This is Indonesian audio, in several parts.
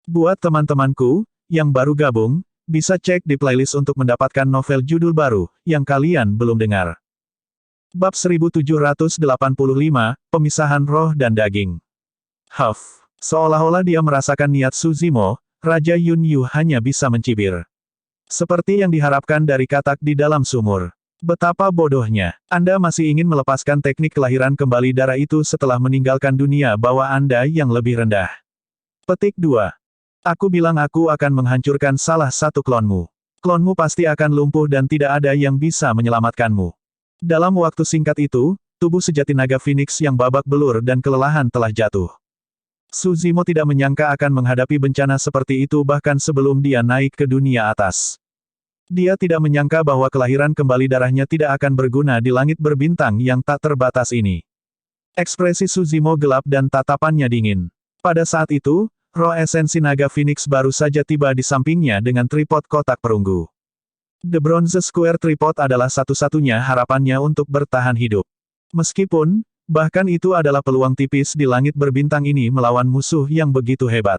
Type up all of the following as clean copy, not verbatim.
Buat teman-temanku, yang baru gabung, bisa cek di playlist untuk mendapatkan novel judul baru, yang kalian belum dengar. Bab 1785, Pemisahan Roh dan Daging. Huff. Seolah-olah dia merasakan niat Suzimo, Raja Yun Yu hanya bisa mencibir. Seperti yang diharapkan dari katak di dalam sumur. Betapa bodohnya. Anda masih ingin melepaskan teknik kelahiran kembali darah itu setelah meninggalkan dunia bawah Anda yang lebih rendah. Petik 2. Aku bilang aku akan menghancurkan salah satu klonmu. Klonmu pasti akan lumpuh dan tidak ada yang bisa menyelamatkanmu. Dalam waktu singkat itu, tubuh sejati naga Phoenix yang babak belur dan kelelahan telah jatuh. Suzimo tidak menyangka akan menghadapi bencana seperti itu bahkan sebelum dia naik ke dunia atas. Dia tidak menyangka bahwa kelahiran kembali darahnya tidak akan berguna di langit berbintang yang tak terbatas ini. Ekspresi Suzimo gelap dan tatapannya dingin. Pada saat itu, roh esensi naga Phoenix baru saja tiba di sampingnya dengan tripod kotak perunggu. The Bronze Square Tripod adalah satu-satunya harapannya untuk bertahan hidup. Meskipun, bahkan itu adalah peluang tipis di langit berbintang ini melawan musuh yang begitu hebat.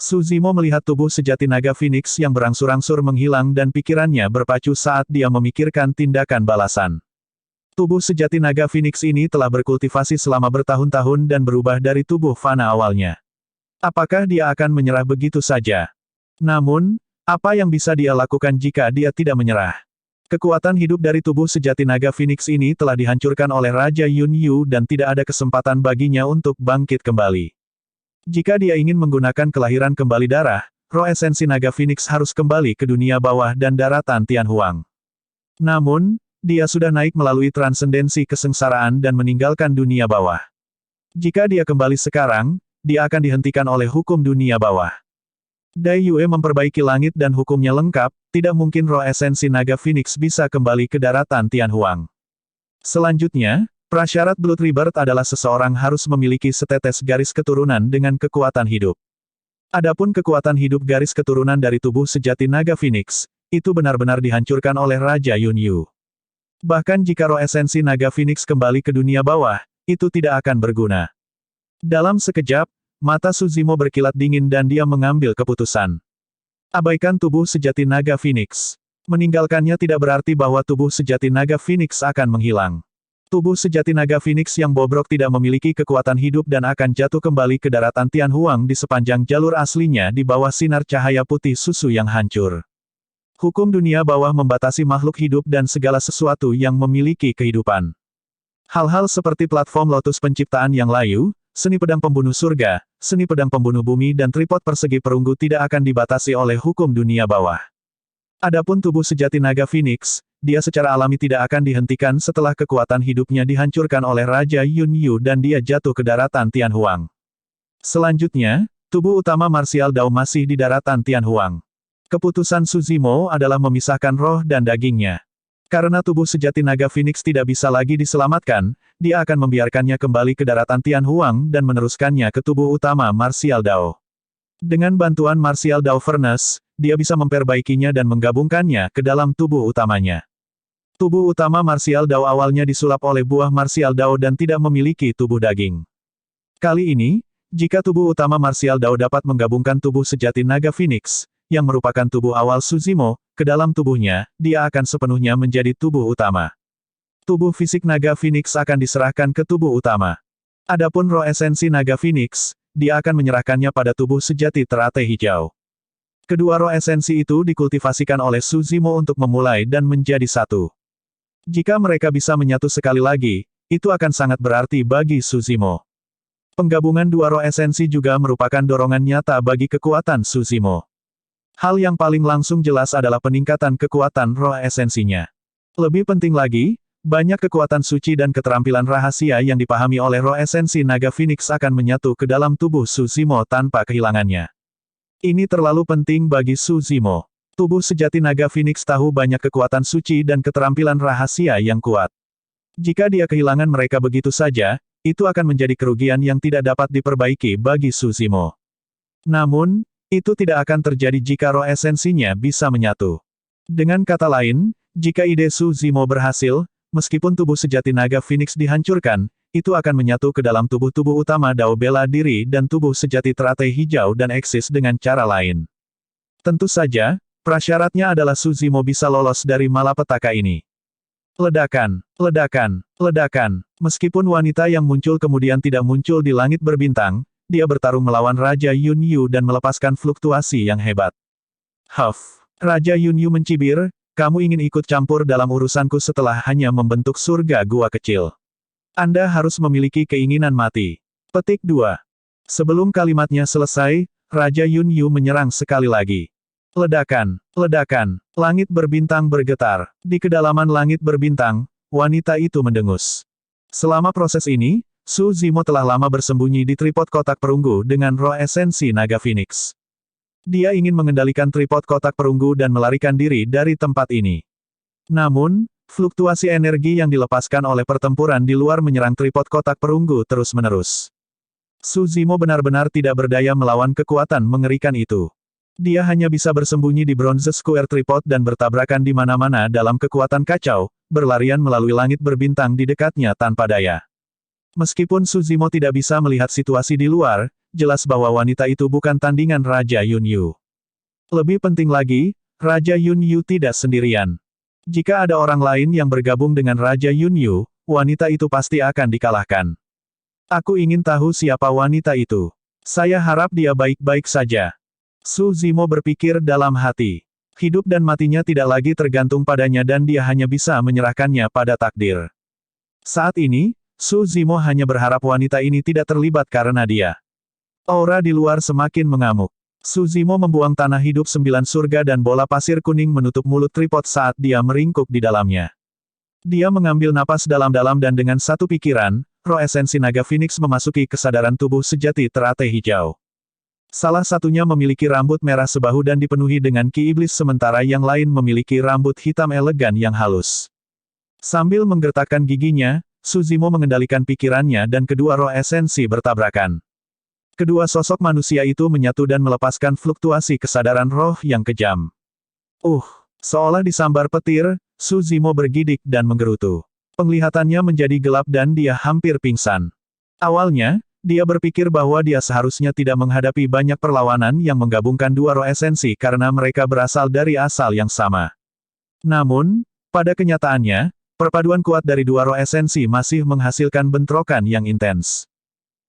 Suzimo melihat tubuh sejati naga Phoenix yang berangsur-angsur menghilang dan pikirannya berpacu saat dia memikirkan tindakan balasan. Tubuh sejati naga Phoenix ini telah berkultivasi selama bertahun-tahun dan berubah dari tubuh fana awalnya. Apakah dia akan menyerah begitu saja? Namun, apa yang bisa dia lakukan jika dia tidak menyerah? Kekuatan hidup dari tubuh sejati naga Phoenix ini telah dihancurkan oleh Raja Yun Yu dan tidak ada kesempatan baginya untuk bangkit kembali. Jika dia ingin menggunakan kelahiran kembali darah, roh esensi naga Phoenix harus kembali ke dunia bawah dan daratan Tianhuang. Namun, dia sudah naik melalui transendensi kesengsaraan dan meninggalkan dunia bawah. Jika dia kembali sekarang, dia akan dihentikan oleh hukum dunia bawah. Dai Yue memperbaiki langit dan hukumnya lengkap, tidak mungkin roh esensi naga Phoenix bisa kembali ke daratan Tianhuang. Selanjutnya, prasyarat Blood Rebirth adalah seseorang harus memiliki setetes garis keturunan dengan kekuatan hidup. Adapun kekuatan hidup garis keturunan dari tubuh sejati naga Phoenix, itu benar-benar dihancurkan oleh Raja Yun Yu. Bahkan jika roh esensi naga Phoenix kembali ke dunia bawah, itu tidak akan berguna. Dalam sekejap, mata Suzimo berkilat dingin dan dia mengambil keputusan. Abaikan tubuh sejati naga Phoenix. Meninggalkannya tidak berarti bahwa tubuh sejati naga Phoenix akan menghilang. Tubuh sejati naga Phoenix yang bobrok tidak memiliki kekuatan hidup dan akan jatuh kembali ke daratan Tianhuang di sepanjang jalur aslinya di bawah sinar cahaya putih susu yang hancur. Hukum dunia bawah membatasi makhluk hidup dan segala sesuatu yang memiliki kehidupan. Hal-hal seperti platform lotus penciptaan yang layu, seni pedang pembunuh surga, seni pedang pembunuh bumi dan tripod persegi perunggu tidak akan dibatasi oleh hukum dunia bawah. Adapun tubuh sejati naga Phoenix, dia secara alami tidak akan dihentikan setelah kekuatan hidupnya dihancurkan oleh Raja Yun Yu dan dia jatuh ke daratan Tianhuang. Selanjutnya, tubuh utama marsial Dao masih di daratan Tianhuang. Keputusan Suzimo adalah memisahkan roh dan dagingnya. Karena tubuh sejati naga Phoenix tidak bisa lagi diselamatkan, dia akan membiarkannya kembali ke daratan Tianhuang dan meneruskannya ke tubuh utama marsial Dao. Dengan bantuan marsial Dao Furnace, dia bisa memperbaikinya dan menggabungkannya ke dalam tubuh utamanya. Tubuh utama marsial Dao awalnya disulap oleh buah marsial Dao dan tidak memiliki tubuh daging. Kali ini, jika tubuh utama marsial Dao dapat menggabungkan tubuh sejati naga Phoenix, yang merupakan tubuh awal Suzimo, ke dalam tubuhnya, dia akan sepenuhnya menjadi tubuh utama. Tubuh fisik naga Phoenix akan diserahkan ke tubuh utama. Adapun roh esensi naga Phoenix, dia akan menyerahkannya pada tubuh sejati teratai hijau. Kedua roh esensi itu dikultivasikan oleh Suzimo untuk memulai dan menjadi satu. Jika mereka bisa menyatu sekali lagi, itu akan sangat berarti bagi Suzimo. Penggabungan dua roh esensi juga merupakan dorongan nyata bagi kekuatan Suzimo. Hal yang paling langsung jelas adalah peningkatan kekuatan roh esensinya. Lebih penting lagi, banyak kekuatan suci dan keterampilan rahasia yang dipahami oleh roh esensi naga Phoenix akan menyatu ke dalam tubuh Suzimo tanpa kehilangannya. Ini terlalu penting bagi Suzimo. Tubuh sejati naga Phoenix tahu banyak kekuatan suci dan keterampilan rahasia yang kuat. Jika dia kehilangan mereka begitu saja, itu akan menjadi kerugian yang tidak dapat diperbaiki bagi Suzimo. Namun, itu tidak akan terjadi jika roh esensinya bisa menyatu. Dengan kata lain, jika ide Suzimo berhasil, meskipun tubuh sejati naga Phoenix dihancurkan, itu akan menyatu ke dalam tubuh-tubuh utama Dao Bela Diri dan tubuh sejati teratai hijau dan eksis dengan cara lain. Tentu saja, prasyaratnya adalah Suzimo bisa lolos dari malapetaka ini. Ledakan, ledakan, ledakan. Meskipun wanita yang muncul kemudian tidak muncul di langit berbintang, dia bertarung melawan Raja Yun Yu dan melepaskan fluktuasi yang hebat. Huff. Raja Yun Yu mencibir, kamu ingin ikut campur dalam urusanku setelah hanya membentuk surga gua kecil. Anda harus memiliki keinginan mati. Petik 2. Sebelum kalimatnya selesai, Raja Yun Yu menyerang sekali lagi. Ledakan, ledakan, langit berbintang bergetar. Di kedalaman langit berbintang, wanita itu mendengus. Selama proses ini, Suzimo telah lama bersembunyi di tripod kotak perunggu dengan roh esensi naga Phoenix. Dia ingin mengendalikan tripod kotak perunggu dan melarikan diri dari tempat ini. Namun, fluktuasi energi yang dilepaskan oleh pertempuran di luar menyerang tripod kotak perunggu terus-menerus. Suzimo benar-benar tidak berdaya melawan kekuatan mengerikan itu. Dia hanya bisa bersembunyi di Bronze Square Tripod dan bertabrakan di mana-mana dalam kekuatan kacau, berlarian melalui langit berbintang di dekatnya tanpa daya. Meskipun Suzimo tidak bisa melihat situasi di luar, jelas bahwa wanita itu bukan tandingan Raja Yun Yu. Lebih penting lagi, Raja Yun Yu tidak sendirian. Jika ada orang lain yang bergabung dengan Raja Yun Yu, wanita itu pasti akan dikalahkan. Aku ingin tahu siapa wanita itu. Saya harap dia baik-baik saja. Suzimo berpikir dalam hati. Hidup dan matinya tidak lagi tergantung padanya dan dia hanya bisa menyerahkannya pada takdir. Saat ini, Suzimo hanya berharap wanita ini tidak terlibat karena dia. Aura di luar semakin mengamuk. Suzimo membuang tanah hidup 9 surga dan bola pasir kuning menutup mulut tripod saat dia meringkuk di dalamnya. Dia mengambil napas dalam-dalam dan dengan satu pikiran, roh esensi naga Phoenix memasuki kesadaran tubuh sejati teratai hijau. Salah satunya memiliki rambut merah sebahu dan dipenuhi dengan ki iblis sementara yang lain memiliki rambut hitam elegan yang halus. Sambil menggertakkan giginya, Suzimo mengendalikan pikirannya dan kedua roh esensi bertabrakan. Kedua sosok manusia itu menyatu dan melepaskan fluktuasi kesadaran roh yang kejam. Seolah disambar petir, Suzimo bergidik dan menggerutu. Penglihatannya menjadi gelap dan dia hampir pingsan. Awalnya, dia berpikir bahwa dia seharusnya tidak menghadapi banyak perlawanan yang menggabungkan dua roh esensi karena mereka berasal dari asal yang sama. Namun, pada kenyataannya, perpaduan kuat dari dua roh esensi masih menghasilkan bentrokan yang intens.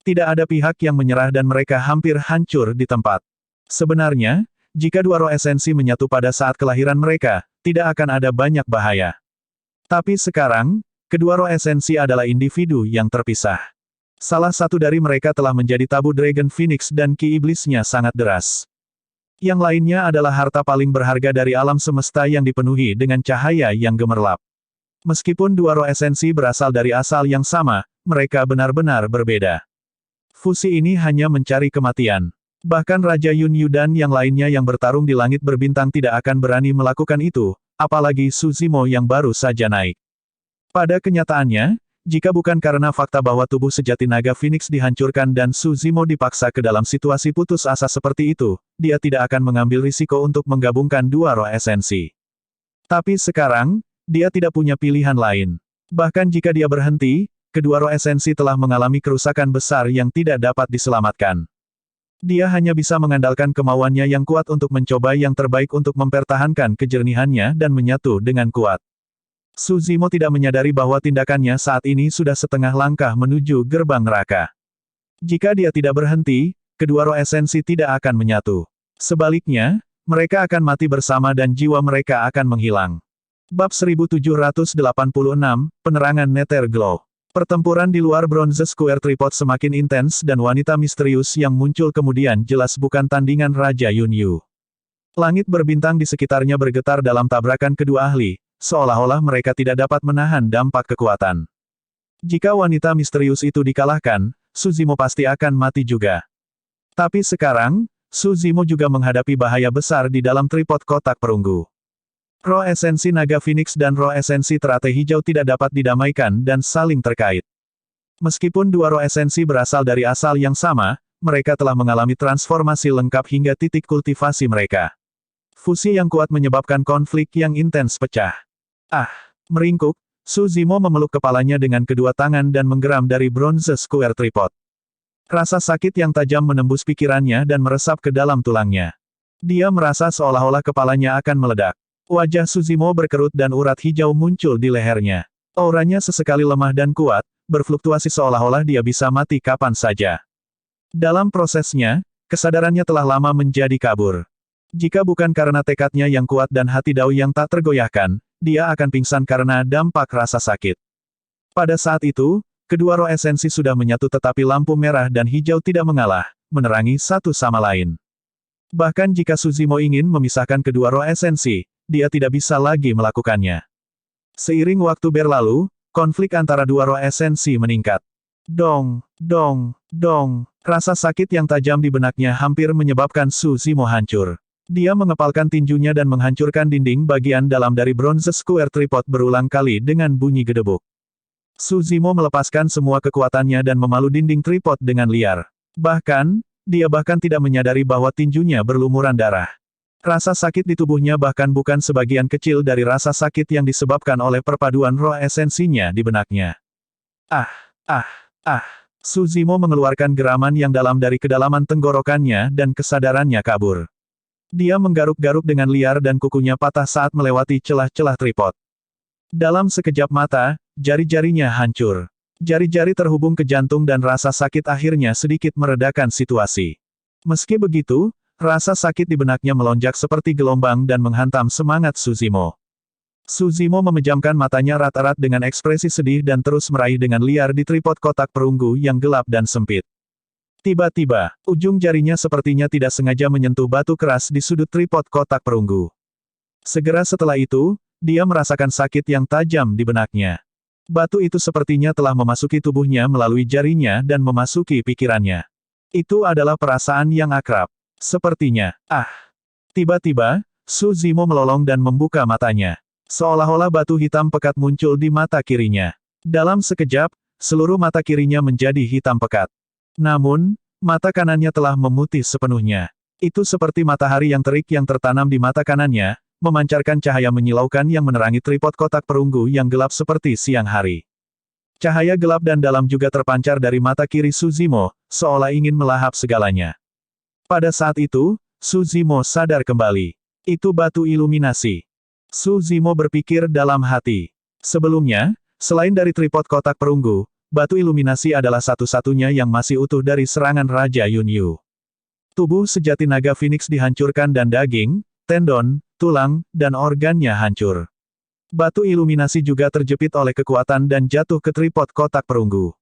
Tidak ada pihak yang menyerah dan mereka hampir hancur di tempat. Sebenarnya, jika dua roh esensi menyatu pada saat kelahiran mereka, tidak akan ada banyak bahaya. Tapi sekarang, kedua roh esensi adalah individu yang terpisah. Salah satu dari mereka telah menjadi tabu Dragon Phoenix dan ki iblisnya sangat deras. Yang lainnya adalah harta paling berharga dari alam semesta yang dipenuhi dengan cahaya yang gemerlap. Meskipun dua roh esensi berasal dari asal yang sama, mereka benar-benar berbeda. Fusi ini hanya mencari kematian. Bahkan Raja Yun Yu dan yang lainnya yang bertarung di langit berbintang tidak akan berani melakukan itu, apalagi Suzimo yang baru saja naik. Pada kenyataannya, jika bukan karena fakta bahwa tubuh sejati naga Phoenix dihancurkan dan Suzimo dipaksa ke dalam situasi putus asa seperti itu, dia tidak akan mengambil risiko untuk menggabungkan dua roh esensi. Tapi sekarang, dia tidak punya pilihan lain. Bahkan jika dia berhenti, kedua roh esensi telah mengalami kerusakan besar yang tidak dapat diselamatkan. Dia hanya bisa mengandalkan kemauannya yang kuat untuk mencoba yang terbaik untuk mempertahankan kejernihannya dan menyatu dengan kuat. Suzimo tidak menyadari bahwa tindakannya saat ini sudah setengah langkah menuju gerbang neraka. Jika dia tidak berhenti, kedua roh esensi tidak akan menyatu. Sebaliknya, mereka akan mati bersama dan jiwa mereka akan menghilang. Bab 1786, Penerangan Nether Glow. Pertempuran di luar Bronze Square Tripod semakin intens dan wanita misterius yang muncul kemudian jelas bukan tandingan Raja Yun Yu. Langit berbintang di sekitarnya bergetar dalam tabrakan kedua ahli, seolah-olah mereka tidak dapat menahan dampak kekuatan. Jika wanita misterius itu dikalahkan, Suzimo pasti akan mati juga. Tapi sekarang, Suzimo juga menghadapi bahaya besar di dalam tripod kotak perunggu. Roh esensi naga Phoenix dan roh esensi teratai hijau tidak dapat didamaikan dan saling terkait. Meskipun dua roh esensi berasal dari asal yang sama, mereka telah mengalami transformasi lengkap hingga titik kultivasi mereka. Fusi yang kuat menyebabkan konflik yang intens pecah. Meringkuk, Su Zimo memeluk kepalanya dengan kedua tangan dan menggeram dari bronze square tripod. Rasa sakit yang tajam menembus pikirannya dan meresap ke dalam tulangnya. Dia merasa seolah-olah kepalanya akan meledak. Wajah Su Zimo berkerut dan urat hijau muncul di lehernya. Auranya sesekali lemah dan kuat, berfluktuasi seolah-olah dia bisa mati kapan saja. Dalam prosesnya, kesadarannya telah lama menjadi kabur. Jika bukan karena tekadnya yang kuat dan hati Dao yang tak tergoyahkan, dia akan pingsan karena dampak rasa sakit. Pada saat itu, kedua roh esensi sudah menyatu tetapi lampu merah dan hijau tidak mengalah, menerangi satu sama lain. Bahkan jika Su Zimo ingin memisahkan kedua roh esensi, dia tidak bisa lagi melakukannya. Seiring waktu berlalu, konflik antara dua roh esensi meningkat. Dong, dong, dong. Rasa sakit yang tajam di benaknya hampir menyebabkan Su Zimo hancur. Dia mengepalkan tinjunya dan menghancurkan dinding bagian dalam dari bronze square tripod berulang kali dengan bunyi gedebuk. Su Zimo melepaskan semua kekuatannya dan memalu dinding tripod dengan liar. Bahkan, dia tidak menyadari bahwa tinjunya berlumuran darah. Rasa sakit di tubuhnya bahkan bukan sebagian kecil dari rasa sakit yang disebabkan oleh perpaduan roh esensinya di benaknya. Ah! Su Zimo mengeluarkan geraman yang dalam dari kedalaman tenggorokannya dan kesadarannya kabur. Dia menggaruk-garuk dengan liar dan kukunya patah saat melewati celah-celah tripod. Dalam sekejap mata, jari-jarinya hancur. Jari-jari terhubung ke jantung dan rasa sakit akhirnya sedikit meredakan situasi. Meski begitu, rasa sakit di benaknya melonjak seperti gelombang dan menghantam semangat Su Zimo. Su Zimo memejamkan matanya rat-rat dengan ekspresi sedih dan terus meraih dengan liar di tripod kotak perunggu yang gelap dan sempit. Tiba-tiba, ujung jarinya sepertinya tidak sengaja menyentuh batu keras di sudut tripod kotak perunggu. Segera setelah itu, dia merasakan sakit yang tajam di benaknya. Batu itu sepertinya telah memasuki tubuhnya melalui jarinya dan memasuki pikirannya. Itu adalah perasaan yang akrab. Sepertinya, Tiba-tiba, Su Zimo melolong dan membuka matanya. Seolah-olah batu hitam pekat muncul di mata kirinya. Dalam sekejap, seluruh mata kirinya menjadi hitam pekat. Namun, mata kanannya telah memutih sepenuhnya. Itu seperti matahari yang terik yang tertanam di mata kanannya, memancarkan cahaya menyilaukan yang menerangi tripod kotak perunggu yang gelap seperti siang hari. Cahaya gelap dan dalam juga terpancar dari mata kiri Su Zimo, seolah ingin melahap segalanya. Pada saat itu, Su Zimo sadar kembali. Itu batu iluminasi. Su Zimo berpikir dalam hati. Sebelumnya, selain dari tripod kotak perunggu, batu iluminasi adalah satu-satunya yang masih utuh dari serangan Raja Yunyu. Tubuh sejati naga Phoenix dihancurkan dan daging, tendon, tulang, dan organnya hancur. Batu iluminasi juga terjepit oleh kekuatan dan jatuh ke tripod kotak perunggu.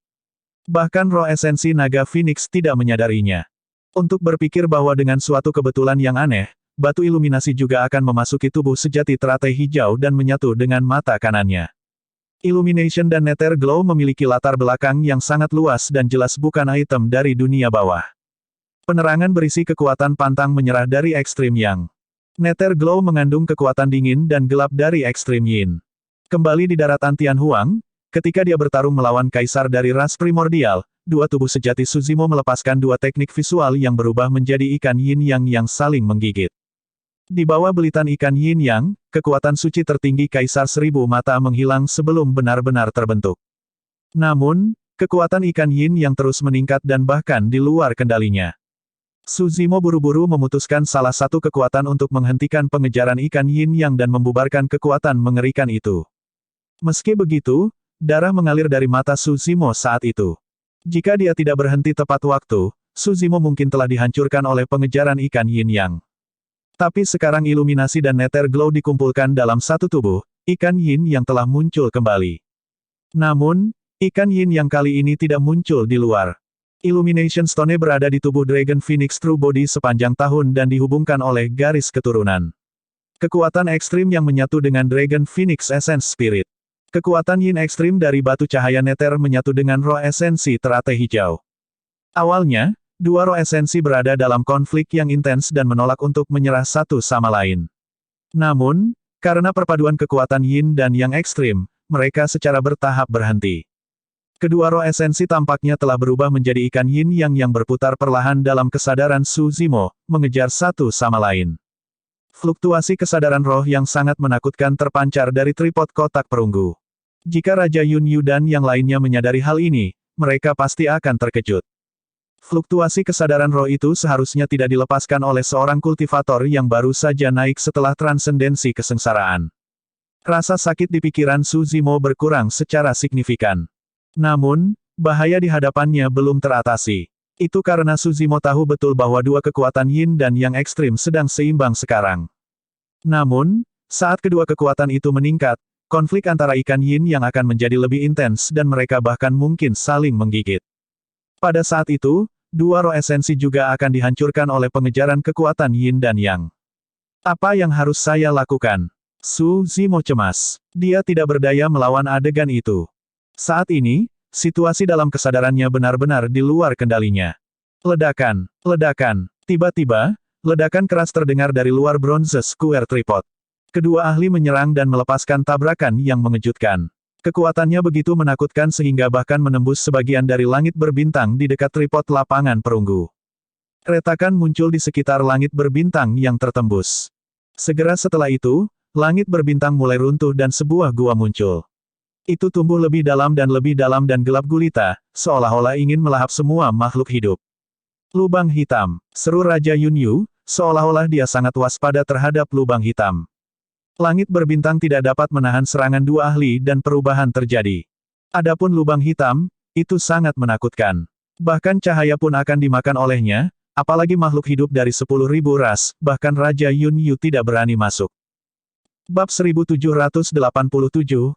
Bahkan roh esensi naga Phoenix tidak menyadarinya. Untuk berpikir bahwa dengan suatu kebetulan yang aneh, batu iluminasi juga akan memasuki tubuh sejati teratai hijau dan menyatu dengan mata kanannya. Illumination dan Nether Glow memiliki latar belakang yang sangat luas dan jelas bukan item dari dunia bawah. Penerangan berisi kekuatan pantang menyerah dari ekstrim yang. Nether Glow mengandung kekuatan dingin dan gelap dari ekstrim yin. Kembali di daratan Tianhuang, ketika dia bertarung melawan kaisar dari ras primordial, dua tubuh sejati Su Zimo melepaskan dua teknik visual yang berubah menjadi ikan yin yang saling menggigit. Di bawah belitan ikan yin yang, kekuatan suci tertinggi kaisar seribu mata menghilang sebelum benar-benar terbentuk. Namun, kekuatan ikan yin yang terus meningkat dan bahkan di luar kendalinya. Su Zimo buru-buru memutuskan salah satu kekuatan untuk menghentikan pengejaran ikan yin yang dan membubarkan kekuatan mengerikan itu. Meski begitu, darah mengalir dari mata Su Zimo saat itu. Jika dia tidak berhenti tepat waktu, Su Zimo mungkin telah dihancurkan oleh pengejaran ikan yin yang. Tapi sekarang iluminasi dan Nether Glow dikumpulkan dalam satu tubuh, ikan yin yang telah muncul kembali. Namun, ikan yin yang kali ini tidak muncul di luar. Illumination Stone berada di tubuh Dragon Phoenix True Body sepanjang tahun dan dihubungkan oleh garis keturunan. Kekuatan ekstrim yang menyatu dengan Dragon Phoenix Essence Spirit. Kekuatan yin ekstrim dari batu cahaya Nether menyatu dengan roh esensi teratai hijau. Awalnya, dua roh esensi berada dalam konflik yang intens dan menolak untuk menyerah satu sama lain. Namun, karena perpaduan kekuatan yin dan yang ekstrim, mereka secara bertahap berhenti. Kedua roh esensi tampaknya telah berubah menjadi ikan yin yang berputar perlahan dalam kesadaran Su Zimo, mengejar satu sama lain. Fluktuasi kesadaran roh yang sangat menakutkan terpancar dari tripod kotak perunggu. Jika Raja Yunyu dan yang lainnya menyadari hal ini, mereka pasti akan terkejut. Fluktuasi kesadaran roh itu seharusnya tidak dilepaskan oleh seorang kultivator yang baru saja naik setelah transendensi kesengsaraan. Rasa sakit di pikiran Su Zimo berkurang secara signifikan. Namun, bahaya di hadapannya belum teratasi. Itu karena Su Zimo tahu betul bahwa dua kekuatan yin dan yang ekstrim sedang seimbang sekarang. Namun, saat kedua kekuatan itu meningkat, konflik antara ikan yin yang akan menjadi lebih intens dan mereka bahkan mungkin saling menggigit. Pada saat itu, dua roh esensi juga akan dihancurkan oleh pengejaran kekuatan yin dan yang. Apa yang harus saya lakukan? Su Zimo cemas. Dia tidak berdaya melawan adegan itu. Saat ini, situasi dalam kesadarannya benar-benar di luar kendalinya. Ledakan, ledakan. Tiba-tiba, ledakan keras terdengar dari luar bronze square tripod. Kedua ahli menyerang dan melepaskan tabrakan yang mengejutkan. Kekuatannya begitu menakutkan sehingga bahkan menembus sebagian dari langit berbintang di dekat tripod lapangan perunggu. Retakan muncul di sekitar langit berbintang yang tertembus. Segera setelah itu, langit berbintang mulai runtuh dan sebuah gua muncul. Itu tumbuh lebih dalam dan gelap gulita, seolah-olah ingin melahap semua makhluk hidup. Lubang hitam, seru Raja Yunyu, seolah-olah dia sangat waspada terhadap lubang hitam. Langit berbintang tidak dapat menahan serangan dua ahli dan perubahan terjadi. Adapun lubang hitam, itu sangat menakutkan. Bahkan cahaya pun akan dimakan olehnya, apalagi makhluk hidup dari 10.000 ras, bahkan Raja Yunyu tidak berani masuk. Bab 1787,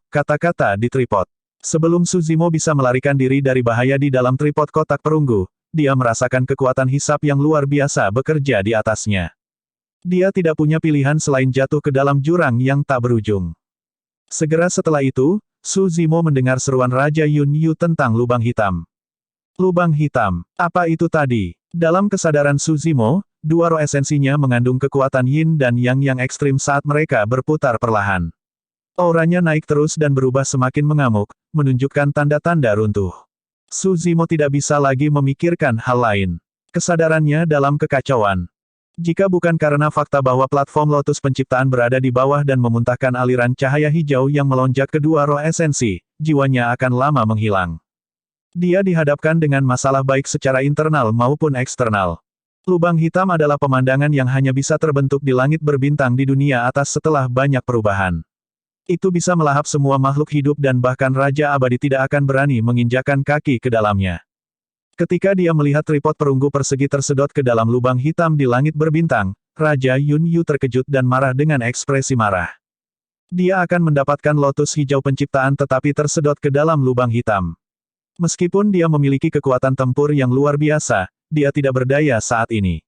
kata-kata di tripod. Sebelum Su Zimo bisa melarikan diri dari bahaya di dalam tripod kotak perunggu, dia merasakan kekuatan hisap yang luar biasa bekerja di atasnya. Dia tidak punya pilihan selain jatuh ke dalam jurang yang tak berujung. Segera setelah itu, Su Zimo mendengar seruan Raja Yunyu tentang lubang hitam. Lubang hitam, apa itu tadi? Dalam kesadaran Su Zimo, dua roh esensinya mengandung kekuatan yin dan yang ekstrim saat mereka berputar perlahan. Auranya naik terus dan berubah semakin mengamuk, menunjukkan tanda-tanda runtuh. Su Zimo tidak bisa lagi memikirkan hal lain. Kesadarannya dalam kekacauan. Jika bukan karena fakta bahwa platform Lotus Penciptaan berada di bawah dan memuntahkan aliran cahaya hijau yang melonjak kedua roh esensi, jiwanya akan lama menghilang. Dia dihadapkan dengan masalah baik secara internal maupun eksternal. Lubang hitam adalah pemandangan yang hanya bisa terbentuk di langit berbintang di dunia atas setelah banyak perubahan. Itu bisa melahap semua makhluk hidup dan bahkan Raja Abadi tidak akan berani menginjakan kaki ke dalamnya. Ketika dia melihat tripod perunggu persegi tersedot ke dalam lubang hitam di langit berbintang, Raja Yunyu terkejut dan marah dengan ekspresi marah. Dia akan mendapatkan lotus hijau penciptaan tetapi tersedot ke dalam lubang hitam. Meskipun dia memiliki kekuatan tempur yang luar biasa, dia tidak berdaya saat ini.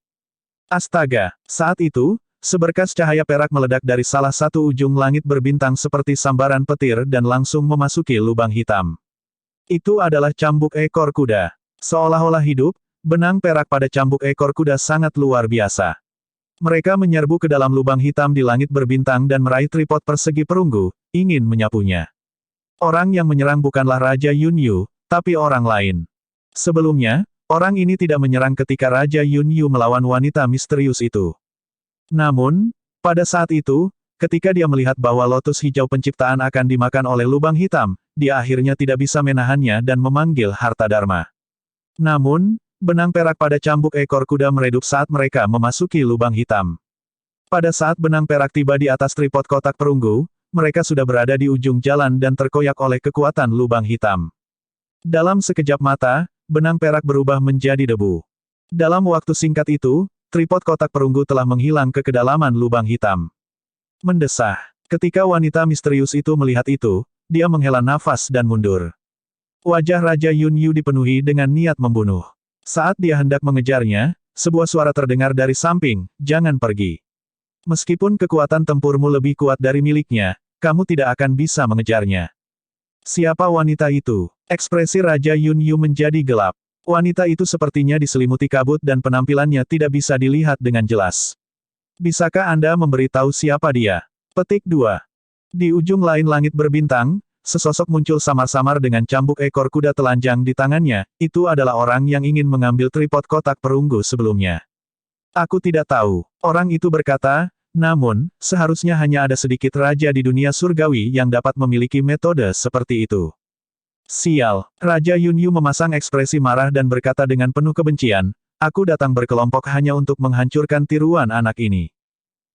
Astaga! Saat itu, seberkas cahaya perak meledak dari salah satu ujung langit berbintang seperti sambaran petir dan langsung memasuki lubang hitam. Itu adalah cambuk ekor kuda. Seolah-olah hidup, benang perak pada cambuk ekor kuda sangat luar biasa. Mereka menyerbu ke dalam lubang hitam di langit berbintang dan meraih tripod persegi perunggu, ingin menyapunya. Orang yang menyerang bukanlah Raja Yunyu, tapi orang lain. Sebelumnya, orang ini tidak menyerang ketika Raja Yunyu melawan wanita misterius itu. Namun, pada saat itu, ketika dia melihat bahwa lotus hijau penciptaan akan dimakan oleh lubang hitam, dia akhirnya tidak bisa menahannya dan memanggil harta dharma. Namun, benang perak pada cambuk ekor kuda meredup saat mereka memasuki lubang hitam. Pada saat benang perak tiba di atas tripod kotak perunggu, mereka sudah berada di ujung jalan dan terkoyak oleh kekuatan lubang hitam. Dalam sekejap mata, benang perak berubah menjadi debu. Dalam waktu singkat itu, tripod kotak perunggu telah menghilang ke kedalaman lubang hitam. Mendesah. Ketika wanita misterius itu melihat itu, dia menghela nafas dan mundur. Wajah Raja Yunyu dipenuhi dengan niat membunuh. Saat dia hendak mengejarnya, sebuah suara terdengar dari samping, "Jangan pergi. Meskipun kekuatan tempurmu lebih kuat dari miliknya, kamu tidak akan bisa mengejarnya." Siapa wanita itu? Ekspresi Raja Yunyu menjadi gelap. Wanita itu sepertinya diselimuti kabut dan penampilannya tidak bisa dilihat dengan jelas. Bisakah Anda memberitahu siapa dia? Petik 2. Di ujung lain langit berbintang, sesosok muncul samar-samar dengan cambuk ekor kuda telanjang di tangannya, itu adalah orang yang ingin mengambil tripod kotak perunggu sebelumnya. Aku tidak tahu. Orang itu berkata, Namun, seharusnya hanya ada sedikit raja di dunia surgawi yang dapat memiliki metode seperti itu. Sial, Raja Yunyu memasang ekspresi marah dan berkata dengan penuh kebencian, aku datang berkelompok hanya untuk menghancurkan tiruan anak ini.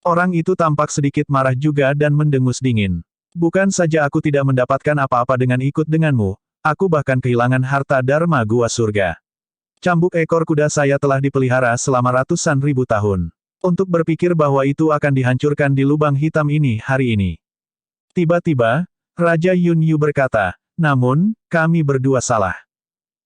Orang itu tampak sedikit marah juga dan mendengus dingin. Bukan saja aku tidak mendapatkan apa-apa dengan ikut denganmu, aku bahkan kehilangan harta Dharma Gua Surga. Cambuk ekor kuda saya telah dipelihara selama ratusan ribu tahun. Untuk berpikir bahwa itu akan dihancurkan di lubang hitam ini hari ini. Tiba-tiba, Raja Yunyu berkata, namun, kami berdua salah.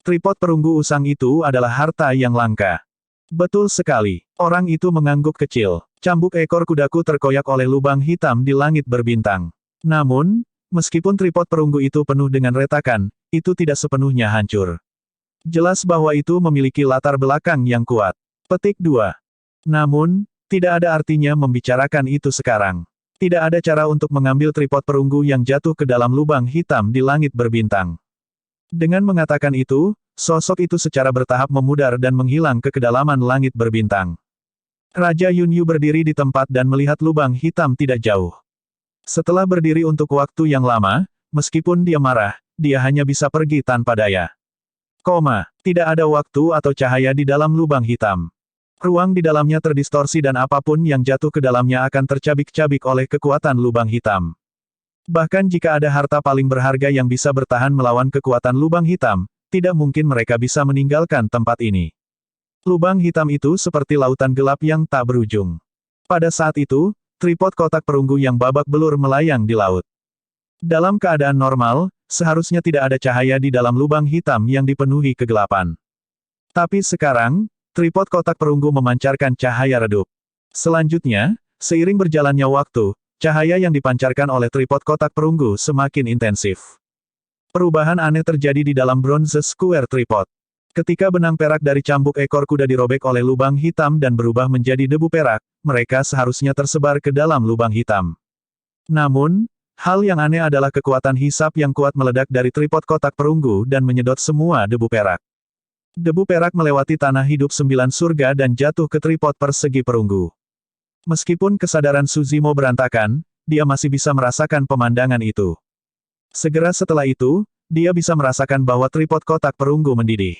Tripod perunggu usang itu adalah harta yang langka. Betul sekali, orang itu mengangguk kecil. Cambuk ekor kudaku terkoyak oleh lubang hitam di langit berbintang. Namun, meskipun tripod perunggu itu penuh dengan retakan, itu tidak sepenuhnya hancur. Jelas bahwa itu memiliki latar belakang yang kuat. Petik 2. Namun, tidak ada artinya membicarakan itu sekarang. Tidak ada cara untuk mengambil tripod perunggu yang jatuh ke dalam lubang hitam di langit berbintang. Dengan mengatakan itu, sosok itu secara bertahap memudar dan menghilang ke kedalaman langit berbintang. Raja Yunyu berdiri di tempat dan melihat lubang hitam tidak jauh. Setelah berdiri untuk waktu yang lama, meskipun dia marah, dia hanya bisa pergi tanpa daya. Tidak ada waktu atau cahaya di dalam lubang hitam. Ruang di dalamnya terdistorsi dan apapun yang jatuh ke dalamnya akan tercabik-cabik oleh kekuatan lubang hitam. Bahkan jika ada harta paling berharga yang bisa bertahan melawan kekuatan lubang hitam, tidak mungkin mereka bisa meninggalkan tempat ini. Lubang hitam itu seperti lautan gelap yang tak berujung. Pada saat itu, tripod kotak perunggu yang babak belur melayang di laut. Dalam keadaan normal, seharusnya tidak ada cahaya di dalam lubang hitam yang dipenuhi kegelapan. Tapi sekarang, tripod kotak perunggu memancarkan cahaya redup. Selanjutnya, seiring berjalannya waktu, cahaya yang dipancarkan oleh tripod kotak perunggu semakin intensif. Perubahan aneh terjadi di dalam bronze square tripod. Ketika benang perak dari cambuk ekor kuda dirobek oleh lubang hitam dan berubah menjadi debu perak, mereka seharusnya tersebar ke dalam lubang hitam. Namun, hal yang aneh adalah kekuatan hisap yang kuat meledak dari tripod kotak perunggu dan menyedot semua debu perak. Debu perak melewati tanah hidup 9 surga dan jatuh ke tripod persegi perunggu. Meskipun kesadaran Suzimo berantakan, dia masih bisa merasakan pemandangan itu. Segera setelah itu, dia bisa merasakan bahwa tripod kotak perunggu mendidih.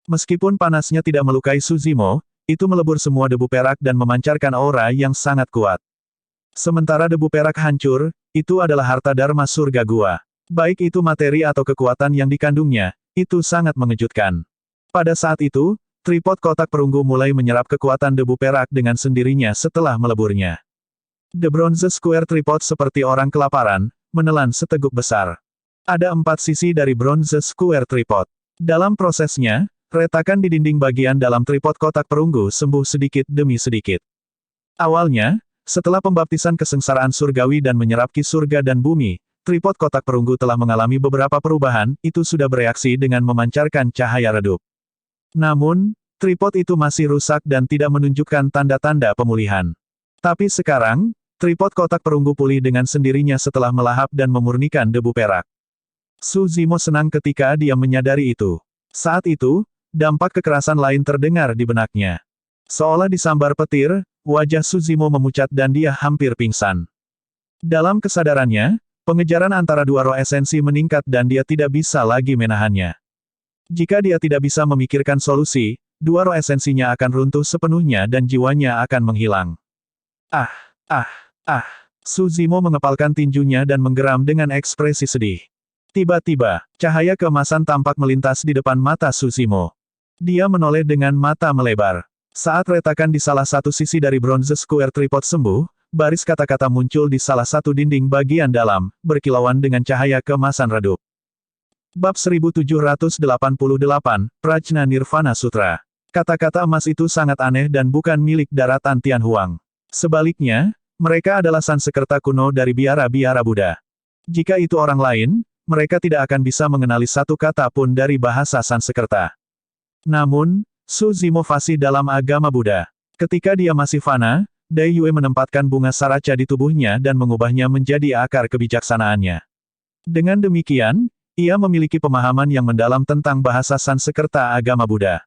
Meskipun panasnya tidak melukai Suzimo, itu melebur semua debu perak dan memancarkan aura yang sangat kuat. Sementara debu perak hancur, itu adalah harta Dharma surga gua. Baik itu materi atau kekuatan yang dikandungnya, itu sangat mengejutkan. Pada saat itu, tripod kotak perunggu mulai menyerap kekuatan debu perak dengan sendirinya setelah meleburnya. The Bronze Square Tripod seperti orang kelaparan, menelan seteguk besar. Ada 4 sisi dari Bronze Square Tripod. Dalam prosesnya, retakan di dinding bagian dalam tripod kotak perunggu sembuh sedikit demi sedikit. Awalnya, setelah pembaptisan kesengsaraan surgawi dan menyerap ki surga dan bumi, tripod kotak perunggu telah mengalami beberapa perubahan, itu sudah bereaksi dengan memancarkan cahaya redup. Namun, tripod itu masih rusak dan tidak menunjukkan tanda-tanda pemulihan. Tapi sekarang, tripod kotak perunggu pulih dengan sendirinya setelah melahap dan memurnikan debu perak. Suzimo senang ketika dia menyadari itu. Saat itu, dampak kekerasan lain terdengar di benaknya. Seolah disambar petir, wajah Suzimo memucat dan dia hampir pingsan. Dalam kesadarannya, pengejaran antara dua roh esensi meningkat dan dia tidak bisa lagi menahannya. Jika dia tidak bisa memikirkan solusi, dua roh esensinya akan runtuh sepenuhnya dan jiwanya akan menghilang. Suzimo mengepalkan tinjunya dan menggeram dengan ekspresi sedih. Tiba-tiba, cahaya keemasan tampak melintas di depan mata Suzimo. Dia menoleh dengan mata melebar. Saat retakan di salah satu sisi dari Bronze Square Tripod sembuh, baris kata-kata muncul di salah satu dinding bagian dalam, berkilauan dengan cahaya keemasan redup. Bab 1788, Prajna Nirvana Sutra. Kata-kata emas itu sangat aneh dan bukan milik daratan Tianhuang. Sebaliknya, mereka adalah Sansekerta kuno dari biara-biara Buddha. Jika itu orang lain, mereka tidak akan bisa mengenali satu kata pun dari bahasa Sansekerta. Namun, Suzimo fasih dalam agama Buddha. Ketika dia masih fana, Dai Yue menempatkan bunga saraca di tubuhnya dan mengubahnya menjadi akar kebijaksanaannya. Dengan demikian, ia memiliki pemahaman yang mendalam tentang bahasa Sansekerta agama Buddha.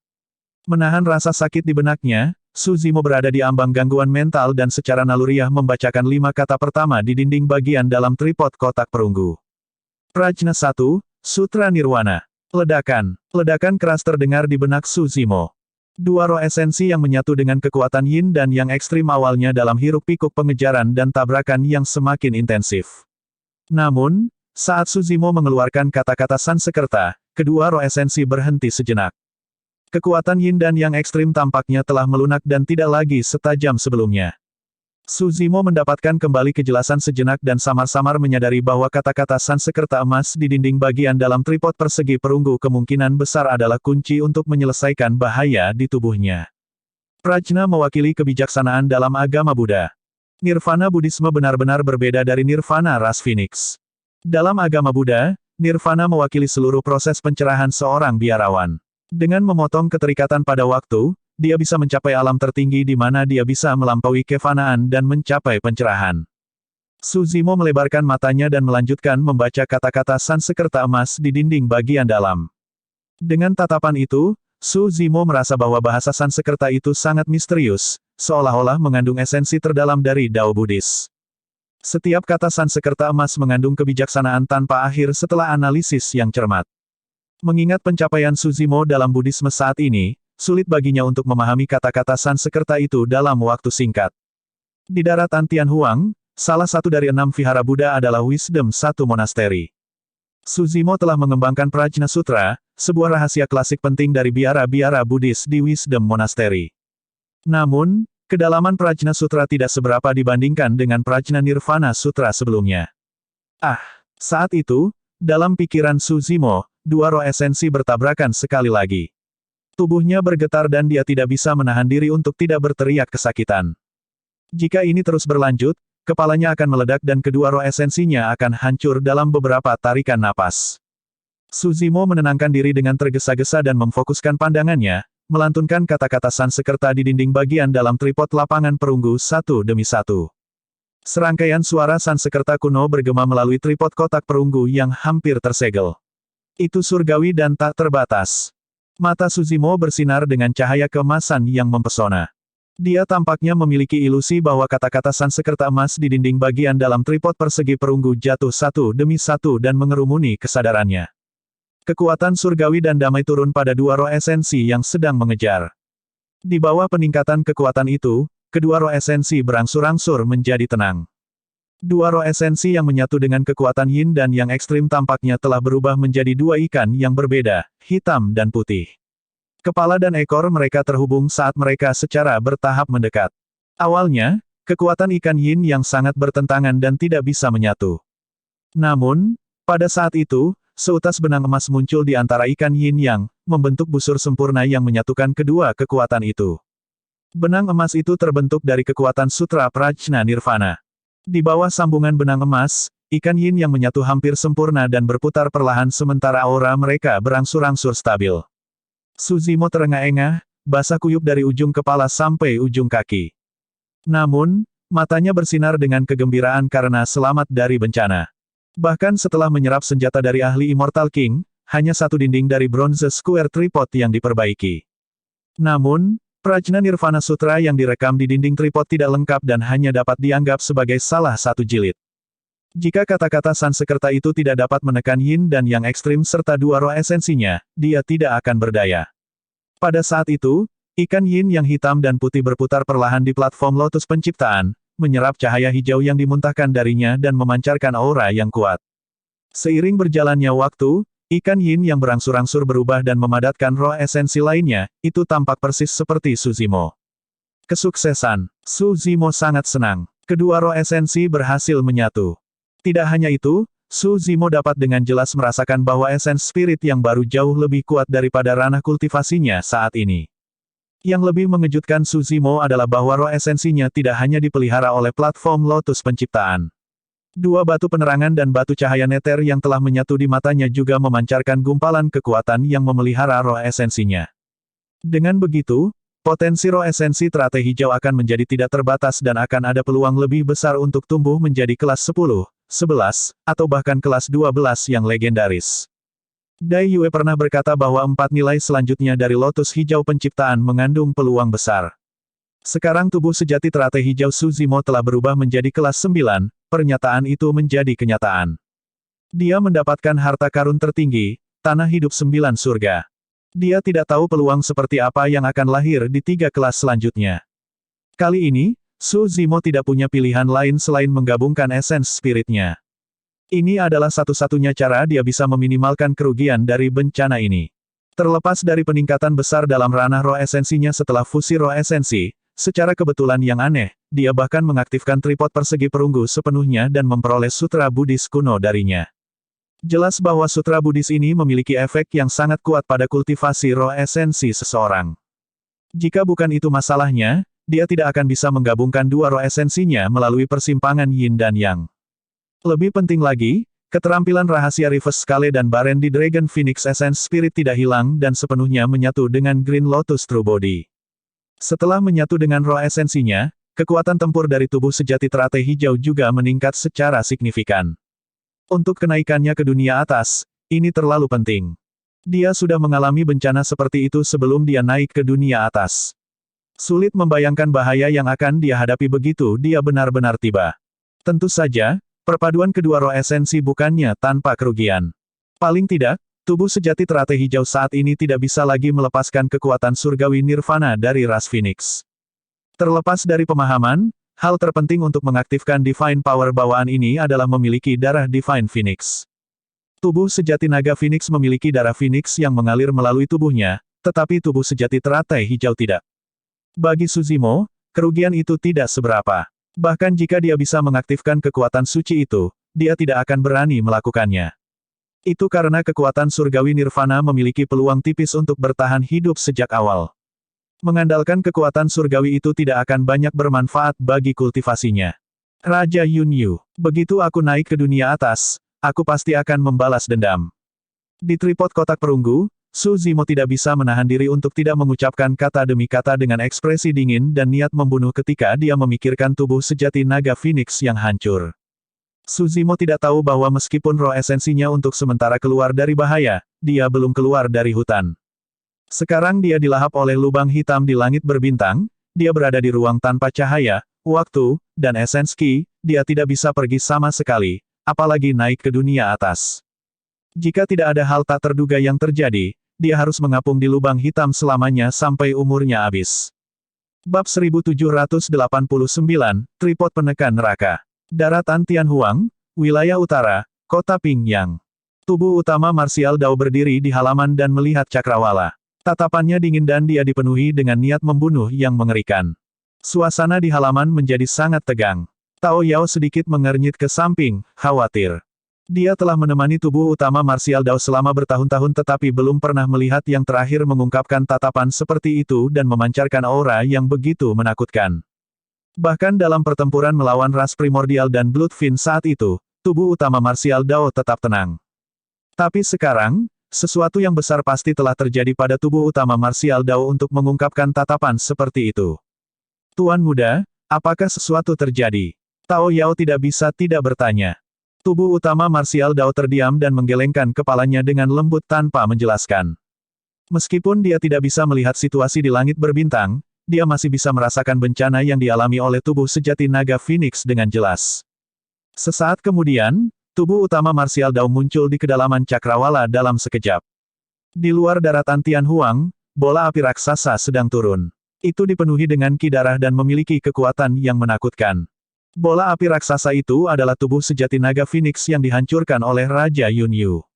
Menahan rasa sakit di benaknya, Su Zimo berada di ambang gangguan mental dan secara naluriah membacakan 5 kata pertama di dinding bagian dalam tripod kotak perunggu. Prajna 1, Sutra Nirwana. Ledakan. Ledakan keras terdengar di benak Su Zimo. Dua roh esensi yang menyatu dengan kekuatan yin dan yang ekstrim awalnya dalam hiruk-pikuk pengejaran dan tabrakan yang semakin intensif. Namun, saat Su Zimo mengeluarkan kata-kata Sansekerta, kedua roh esensi berhenti sejenak. Kekuatan yin dan yang ekstrim tampaknya telah melunak dan tidak lagi setajam sebelumnya. Su Zimo mendapatkan kembali kejelasan sejenak dan samar-samar menyadari bahwa kata-kata Sansekerta emas di dinding bagian dalam tripod persegi perunggu kemungkinan besar adalah kunci untuk menyelesaikan bahaya di tubuhnya. Prajna mewakili kebijaksanaan dalam agama Buddha. Nirvana Buddhisme benar-benar berbeda dari nirvana ras Phoenix. Dalam agama Buddha, nirvana mewakili seluruh proses pencerahan seorang biarawan. Dengan memotong keterikatan pada waktu, dia bisa mencapai alam tertinggi di mana dia bisa melampaui kefanaan dan mencapai pencerahan. Su Zimo melebarkan matanya dan melanjutkan membaca kata-kata Sansekerta emas di dinding bagian dalam. Dengan tatapan itu, Su Zimo merasa bahwa bahasa Sansekerta itu sangat misterius, seolah-olah mengandung esensi terdalam dari Dao Buddhis. Setiap kata Sansekerta emas mengandung kebijaksanaan tanpa akhir setelah analisis yang cermat. Mengingat pencapaian Su Zimo dalam Buddhisme saat ini, sulit baginya untuk memahami kata-kata Sansekerta itu dalam waktu singkat. Di daratan Tianhuang, salah satu dari 6 vihara Buddha adalah Wisdom 1 Monastery. Su Zimo telah mengembangkan Prajna Sutra, sebuah rahasia klasik penting dari biara-biara Buddhis di Wisdom Monastery. Namun, kedalaman Prajna Sutra tidak seberapa dibandingkan dengan Prajna Nirvana Sutra sebelumnya. Saat itu, dalam pikiran Su Zimo, dua roh esensi bertabrakan sekali lagi. Tubuhnya bergetar dan dia tidak bisa menahan diri untuk tidak berteriak kesakitan. Jika ini terus berlanjut, kepalanya akan meledak dan kedua roh esensinya akan hancur dalam beberapa tarikan napas. Su Zimo menenangkan diri dengan tergesa-gesa dan memfokuskan pandangannya, melantunkan kata-kata Sansekerta di dinding bagian dalam tripod lapangan perunggu satu demi satu. Serangkaian suara Sansekerta kuno bergema melalui tripod kotak perunggu yang hampir tersegel. Itu surgawi dan tak terbatas. Mata Su Zimo bersinar dengan cahaya keemasan yang mempesona. Dia tampaknya memiliki ilusi bahwa kata-kata Sansekerta emas di dinding bagian dalam tripod persegi perunggu jatuh satu demi satu dan mengerumuni kesadarannya. Kekuatan surgawi dan damai turun pada dua roh esensi yang sedang mengejar. Di bawah peningkatan kekuatan itu, kedua roh esensi berangsur-angsur menjadi tenang. Dua roh esensi yang menyatu dengan kekuatan yin dan yang ekstrim tampaknya telah berubah menjadi dua ikan yang berbeda, hitam dan putih. Kepala dan ekor mereka terhubung saat mereka secara bertahap mendekat. Awalnya, kekuatan ikan yin yang sangat bertentangan dan tidak bisa menyatu. Namun, pada saat itu, seutas benang emas muncul di antara ikan yin yang, membentuk busur sempurna yang menyatukan kedua kekuatan itu. Benang emas itu terbentuk dari kekuatan Sutra Prajna Nirvana. Di bawah sambungan benang emas, ikan yin yang menyatu hampir sempurna dan berputar perlahan sementara aura mereka berangsur-angsur stabil. Su Zimo terengah-engah, basah kuyup dari ujung kepala sampai ujung kaki. Namun, matanya bersinar dengan kegembiraan karena selamat dari bencana. Bahkan setelah menyerap senjata dari ahli Immortal King, hanya satu dinding dari bronze square tripod yang diperbaiki. Namun, Prajna Nirvana Sutra yang direkam di dinding tripod tidak lengkap dan hanya dapat dianggap sebagai salah satu jilid. Jika kata-kata Sansekerta itu tidak dapat menekan yin dan yang ekstrim serta dua roh esensinya, dia tidak akan berdaya. Pada saat itu, ikan yin yang hitam dan putih berputar perlahan di platform lotus penciptaan, menyerap cahaya hijau yang dimuntahkan darinya dan memancarkan aura yang kuat. Seiring berjalannya waktu, ikan yin yang berangsur-angsur berubah dan memadatkan roh esensi lainnya, itu tampak persis seperti Su Zimo. Kesuksesan. Su Zimo sangat senang. Kedua roh esensi berhasil menyatu. Tidak hanya itu, Su Zimo dapat dengan jelas merasakan bahwa esens spirit yang baru jauh lebih kuat daripada ranah kultivasinya saat ini. Yang lebih mengejutkan Su Zimo adalah bahwa roh esensinya tidak hanya dipelihara oleh platform lotus penciptaan. Dua batu penerangan dan batu cahaya neter yang telah menyatu di matanya juga memancarkan gumpalan kekuatan yang memelihara roh esensinya. Dengan begitu, potensi roh esensi teratai hijau akan menjadi tidak terbatas dan akan ada peluang lebih besar untuk tumbuh menjadi kelas 10, 11, atau bahkan kelas 12 yang legendaris. Dai Yue pernah berkata bahwa 4 nilai selanjutnya dari lotus hijau penciptaan mengandung peluang besar. Sekarang tubuh sejati teratai hijau Su Zimo telah berubah menjadi kelas 9, pernyataan itu menjadi kenyataan. Dia mendapatkan harta karun tertinggi, tanah hidup 9 surga. Dia tidak tahu peluang seperti apa yang akan lahir di 3 kelas selanjutnya. Kali ini, Su Zimo tidak punya pilihan lain selain menggabungkan esens spiritnya. Ini adalah satu-satunya cara dia bisa meminimalkan kerugian dari bencana ini. Terlepas dari peningkatan besar dalam ranah roh esensinya setelah fusi roh esensi, secara kebetulan yang aneh, dia bahkan mengaktifkan tripod persegi perunggu sepenuhnya dan memperoleh sutra Buddhis kuno darinya. Jelas bahwa sutra Buddhis ini memiliki efek yang sangat kuat pada kultivasi roh esensi seseorang. Jika bukan itu masalahnya, dia tidak akan bisa menggabungkan dua roh esensinya melalui persimpangan yin dan yang. Lebih penting lagi, keterampilan rahasia Reverse Scale dan Baren di Dragon Phoenix Essence Spirit tidak hilang dan sepenuhnya menyatu dengan Green Lotus True Body. Setelah menyatu dengan roh esensinya, kekuatan tempur dari tubuh sejati teratai hijau juga meningkat secara signifikan. Untuk kenaikannya ke dunia atas, ini terlalu penting. Dia sudah mengalami bencana seperti itu sebelum dia naik ke dunia atas. Sulit membayangkan bahaya yang akan dia hadapi begitu dia benar-benar tiba. Tentu saja, perpaduan kedua roh esensi bukannya tanpa kerugian. Paling tidak, tubuh sejati teratai hijau saat ini tidak bisa lagi melepaskan kekuatan surgawi nirvana dari ras Phoenix. Terlepas dari pemahaman, hal terpenting untuk mengaktifkan Divine Power bawaan ini adalah memiliki darah Divine Phoenix. Tubuh sejati naga Phoenix memiliki darah Phoenix yang mengalir melalui tubuhnya, tetapi tubuh sejati teratai hijau tidak. Bagi Su Zimo, kerugian itu tidak seberapa. Bahkan jika dia bisa mengaktifkan kekuatan suci itu, dia tidak akan berani melakukannya. Itu karena kekuatan surgawi nirvana memiliki peluang tipis untuk bertahan hidup sejak awal. Mengandalkan kekuatan surgawi itu tidak akan banyak bermanfaat bagi kultivasinya. Raja Yunyu, begitu aku naik ke dunia atas, aku pasti akan membalas dendam. Di tripod kotak perunggu, Su Zimo tidak bisa menahan diri untuk tidak mengucapkan kata demi kata dengan ekspresi dingin dan niat membunuh ketika dia memikirkan tubuh sejati naga Phoenix yang hancur. Su Zimo tidak tahu bahwa meskipun roh esensinya untuk sementara keluar dari bahaya, dia belum keluar dari hutan. Sekarang dia dilahap oleh lubang hitam di langit berbintang, dia berada di ruang tanpa cahaya, waktu, dan esens ki, dia tidak bisa pergi sama sekali, apalagi naik ke dunia atas. Jika tidak ada hal tak terduga yang terjadi, dia harus mengapung di lubang hitam selamanya sampai umurnya habis. Bab 1789, Tripod Penekan Neraka. Daratan Tianhuang, Wilayah Utara, Kota Pingyang. Tubuh utama Martial Dao berdiri di halaman dan melihat cakrawala. Tatapannya dingin dan dia dipenuhi dengan niat membunuh yang mengerikan. Suasana di halaman menjadi sangat tegang. Tao Yao sedikit mengernyit ke samping, khawatir. Dia telah menemani tubuh utama Martial Dao selama bertahun-tahun tetapi belum pernah melihat yang terakhir mengungkapkan tatapan seperti itu dan memancarkan aura yang begitu menakutkan. Bahkan dalam pertempuran melawan ras primordial dan Bloodfin saat itu, tubuh utama Martial Dao tetap tenang. Tapi sekarang, sesuatu yang besar pasti telah terjadi pada tubuh utama Martial Dao untuk mengungkapkan tatapan seperti itu. Tuan muda, apakah sesuatu terjadi? Tao Yao tidak bisa tidak bertanya. Tubuh utama Martial Dao terdiam dan menggelengkan kepalanya dengan lembut tanpa menjelaskan. Meskipun dia tidak bisa melihat situasi di langit berbintang, dia masih bisa merasakan bencana yang dialami oleh tubuh sejati naga Phoenix dengan jelas. Sesaat kemudian, tubuh utama Martial Dao muncul di kedalaman cakrawala dalam sekejap. Di luar daratan Tianhuang, bola api raksasa sedang turun. Itu dipenuhi dengan ki darah dan memiliki kekuatan yang menakutkan. Bola api raksasa itu adalah tubuh sejati naga Phoenix yang dihancurkan oleh Raja Yunyu.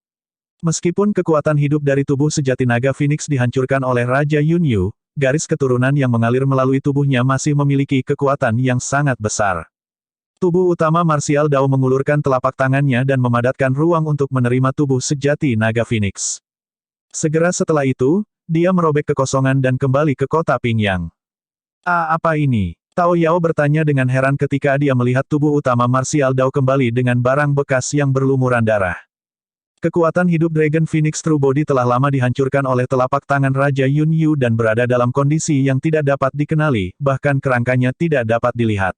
Meskipun kekuatan hidup dari tubuh sejati naga Phoenix dihancurkan oleh Raja Yunyu, garis keturunan yang mengalir melalui tubuhnya masih memiliki kekuatan yang sangat besar. Tubuh utama Martial Dao mengulurkan telapak tangannya dan memadatkan ruang untuk menerima tubuh sejati naga Phoenix. Segera setelah itu, dia merobek kekosongan dan kembali ke kota Pingyang. Apa ini? Tao Yao bertanya dengan heran ketika dia melihat tubuh utama Martial Dao kembali dengan barang bekas yang berlumuran darah. Kekuatan hidup Dragon Phoenix True Body telah lama dihancurkan oleh telapak tangan Raja Yunyu dan berada dalam kondisi yang tidak dapat dikenali, bahkan kerangkanya tidak dapat dilihat.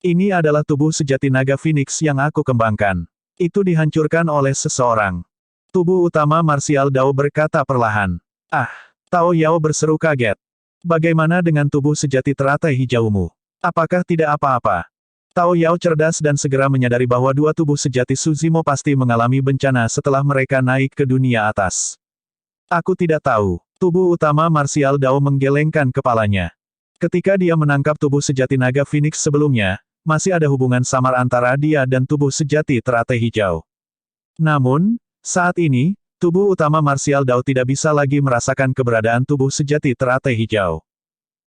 Ini adalah tubuh sejati naga Phoenix yang aku kembangkan. Itu dihancurkan oleh seseorang. Tubuh utama Martial Dao berkata perlahan. Tao Yao berseru kaget. Bagaimana dengan tubuh sejati teratai hijaumu? Apakah tidak apa-apa? Tao Yao cerdas dan segera menyadari bahwa dua tubuh sejati Suzimo pasti mengalami bencana setelah mereka naik ke dunia atas. Aku tidak tahu. Tubuh utama marsial Dao menggelengkan kepalanya. Ketika dia menangkap tubuh sejati naga Phoenix sebelumnya, masih ada hubungan samar antara dia dan tubuh sejati teratai hijau. Namun, saat ini, tubuh utama marsial Dao tidak bisa lagi merasakan keberadaan tubuh sejati teratai hijau.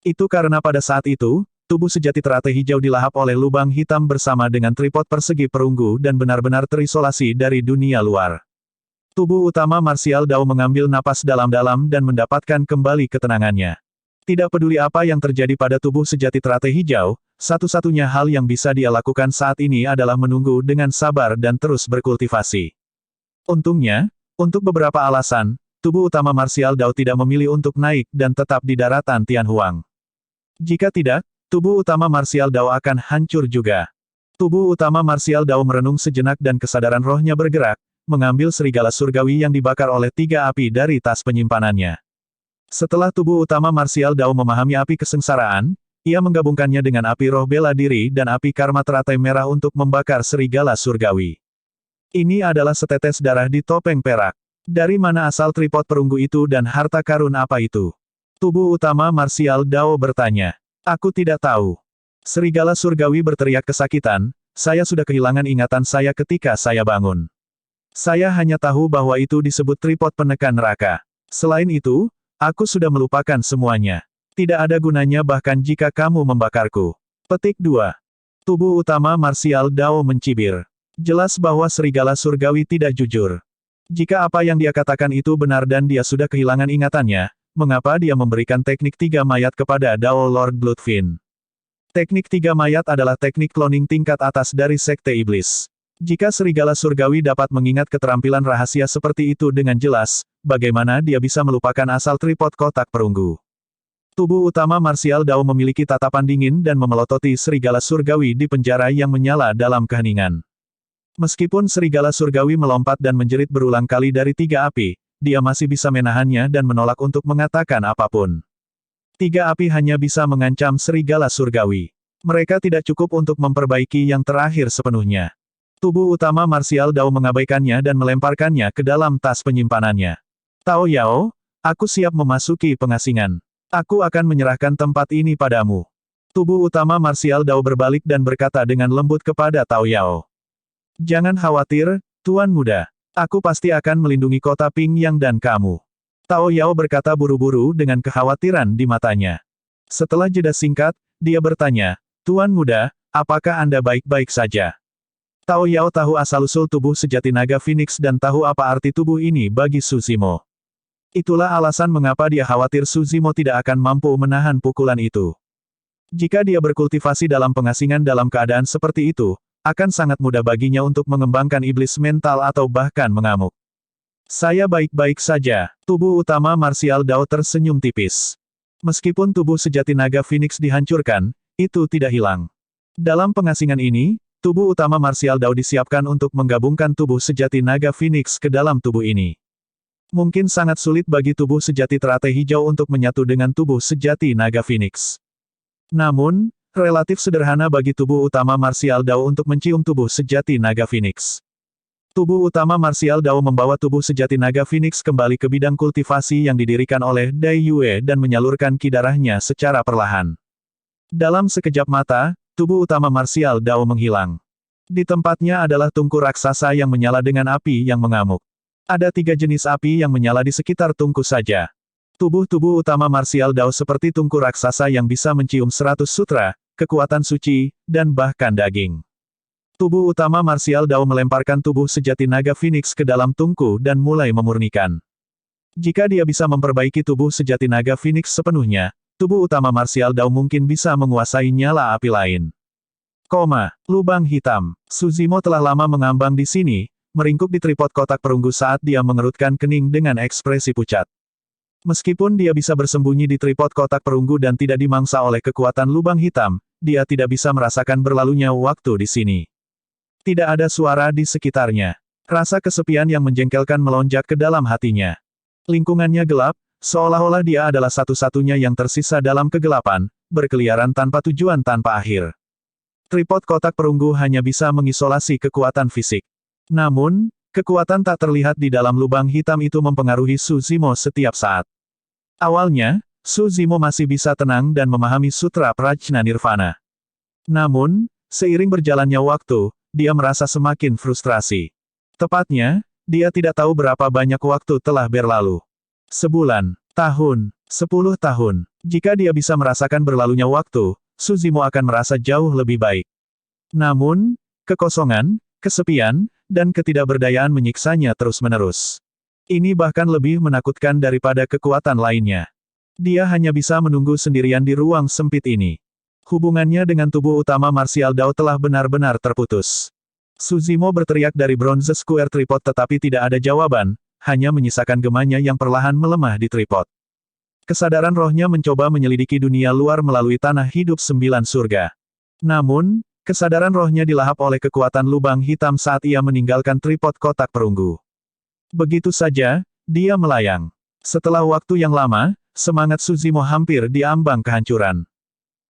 Itu karena pada saat itu, tubuh sejati teratai hijau dilahap oleh lubang hitam bersama dengan tripod persegi perunggu dan benar-benar terisolasi dari dunia luar. Tubuh utama marsial Dao mengambil napas dalam-dalam dan mendapatkan kembali ketenangannya. Tidak peduli apa yang terjadi pada tubuh sejati teratai hijau, satu-satunya hal yang bisa dia lakukan saat ini adalah menunggu dengan sabar dan terus berkultivasi. Untungnya, untuk beberapa alasan, tubuh utama marsial Dao tidak memilih untuk naik dan tetap di daratan Tianhuang. Jika tidak, tubuh utama marsial Dao akan hancur juga. Tubuh utama marsial Dao merenung sejenak dan kesadaran rohnya bergerak, mengambil serigala surgawi yang dibakar oleh 3 api dari tas penyimpanannya. Setelah tubuh utama marsial Dao memahami api kesengsaraan, ia menggabungkannya dengan api roh bela diri dan api karma teratai merah untuk membakar serigala surgawi. Ini adalah setetes darah di topeng perak. Dari mana asal tripod perunggu itu dan harta karun apa itu? Tubuh utama marsial Dao bertanya. Aku tidak tahu. Serigala surgawi berteriak kesakitan, saya sudah kehilangan ingatan saya ketika saya bangun. Saya hanya tahu bahwa itu disebut tripod penekan neraka. Selain itu, aku sudah melupakan semuanya. Tidak ada gunanya bahkan jika kamu membakarku. Petik 2. Tubuh utama marsial Dao mencibir. Jelas bahwa serigala surgawi tidak jujur. Jika apa yang dia katakan itu benar dan dia sudah kehilangan ingatannya, mengapa dia memberikan teknik 3 mayat kepada Dao Lord Bloodfin? Teknik 3 mayat adalah teknik cloning tingkat atas dari Sekte Iblis. Jika serigala surgawi dapat mengingat keterampilan rahasia seperti itu dengan jelas, bagaimana dia bisa melupakan asal tripod kotak perunggu? Tubuh utama marsial Dao memiliki tatapan dingin dan memelototi serigala surgawi di penjara yang menyala dalam keheningan. Meskipun serigala surgawi melompat dan menjerit berulang kali dari 3 api, dia masih bisa menahannya dan menolak untuk mengatakan apapun. 3 api hanya bisa mengancam serigala surgawi. Mereka tidak cukup untuk memperbaiki yang terakhir sepenuhnya. Tubuh utama marsial Dao mengabaikannya dan melemparkannya ke dalam tas penyimpanannya. Tao Yao, aku siap memasuki pengasingan. Aku akan menyerahkan tempat ini padamu. Tubuh utama marsial Dao berbalik dan berkata dengan lembut kepada Tao Yao. Jangan khawatir, Tuan Muda. Aku pasti akan melindungi kota Pingyang dan kamu. Tao Yao berkata buru-buru dengan kekhawatiran di matanya. Setelah jeda singkat, dia bertanya, Tuan Muda, apakah Anda baik-baik saja? Tao Yao tahu asal-usul tubuh sejati naga Phoenix dan tahu apa arti tubuh ini bagi Suzimo. Itulah alasan mengapa dia khawatir Suzimo tidak akan mampu menahan pukulan itu. Jika dia berkultivasi dalam pengasingan dalam keadaan seperti itu, akan sangat mudah baginya untuk mengembangkan iblis mental atau bahkan mengamuk. Saya baik-baik saja. Tubuh utama marsial Dao tersenyum tipis. Meskipun tubuh sejati naga Phoenix dihancurkan, itu tidak hilang. Dalam pengasingan ini, tubuh utama marsial Dao disiapkan untuk menggabungkan tubuh sejati naga Phoenix ke dalam tubuh ini. Mungkin sangat sulit bagi tubuh sejati teratai hijau untuk menyatu dengan tubuh sejati naga Phoenix. Namun, relatif sederhana bagi tubuh utama marsial Dao untuk mencium tubuh sejati naga Phoenix. Tubuh utama marsial Dao membawa tubuh sejati naga Phoenix kembali ke bidang kultivasi yang didirikan oleh Dai Yue dan menyalurkan ki darahnya secara perlahan. Dalam sekejap mata, tubuh utama marsial Dao menghilang. Di tempatnya adalah tungku raksasa yang menyala dengan api yang mengamuk. Ada 3 jenis api yang menyala di sekitar tungku saja. Tubuh-tubuh utama marsial Dao seperti tungku raksasa yang bisa mencium 100 sutra, kekuatan suci, dan bahkan daging. Tubuh utama marsial Dao melemparkan tubuh sejati naga Phoenix ke dalam tungku dan mulai memurnikan. Jika dia bisa memperbaiki tubuh sejati naga Phoenix sepenuhnya, tubuh utama marsial Dao mungkin bisa menguasai nyala api lain. Lubang hitam. Suzimo telah lama mengambang di sini, meringkuk di tripod kotak perunggu saat dia mengerutkan kening dengan ekspresi pucat. Meskipun dia bisa bersembunyi di tripod kotak perunggu dan tidak dimangsa oleh kekuatan lubang hitam, dia tidak bisa merasakan berlalunya waktu di sini. Tidak ada suara di sekitarnya. Rasa kesepian yang menjengkelkan melonjak ke dalam hatinya. Lingkungannya gelap, Seolah-olah dia adalah satu-satunya yang tersisa dalam kegelapan, berkeliaran tanpa tujuan tanpa akhir. Tripod kotak perunggu hanya bisa mengisolasi kekuatan fisik. Namun, kekuatan tak terlihat di dalam lubang hitam itu mempengaruhi Su Zimo setiap saat. Awalnya, Su Zimo masih bisa tenang dan memahami Sutra Prajna Nirvana. Namun, seiring berjalannya waktu, dia merasa semakin frustrasi. Tepatnya, dia tidak tahu berapa banyak waktu telah berlalu. Sebulan, tahun, 10 tahun. Jika dia bisa merasakan berlalunya waktu, Su Zimo akan merasa jauh lebih baik. Namun, kekosongan, kesepian, dan ketidakberdayaan menyiksanya terus-menerus. Ini bahkan lebih menakutkan daripada kekuatan lainnya. Dia hanya bisa menunggu sendirian di ruang sempit ini. Hubungannya dengan tubuh utama martial Dao telah benar-benar terputus. Su Zimo berteriak dari Bronze Square Tripod tetapi tidak ada jawaban, hanya menyisakan gemanya yang perlahan melemah di tripod. Kesadaran rohnya mencoba menyelidiki dunia luar melalui tanah hidup 9 surga. Namun, kesadaran rohnya dilahap oleh kekuatan lubang hitam saat ia meninggalkan tripod kotak perunggu. Begitu saja, dia melayang. Setelah waktu yang lama, semangat Su Zimo hampir diambang kehancuran.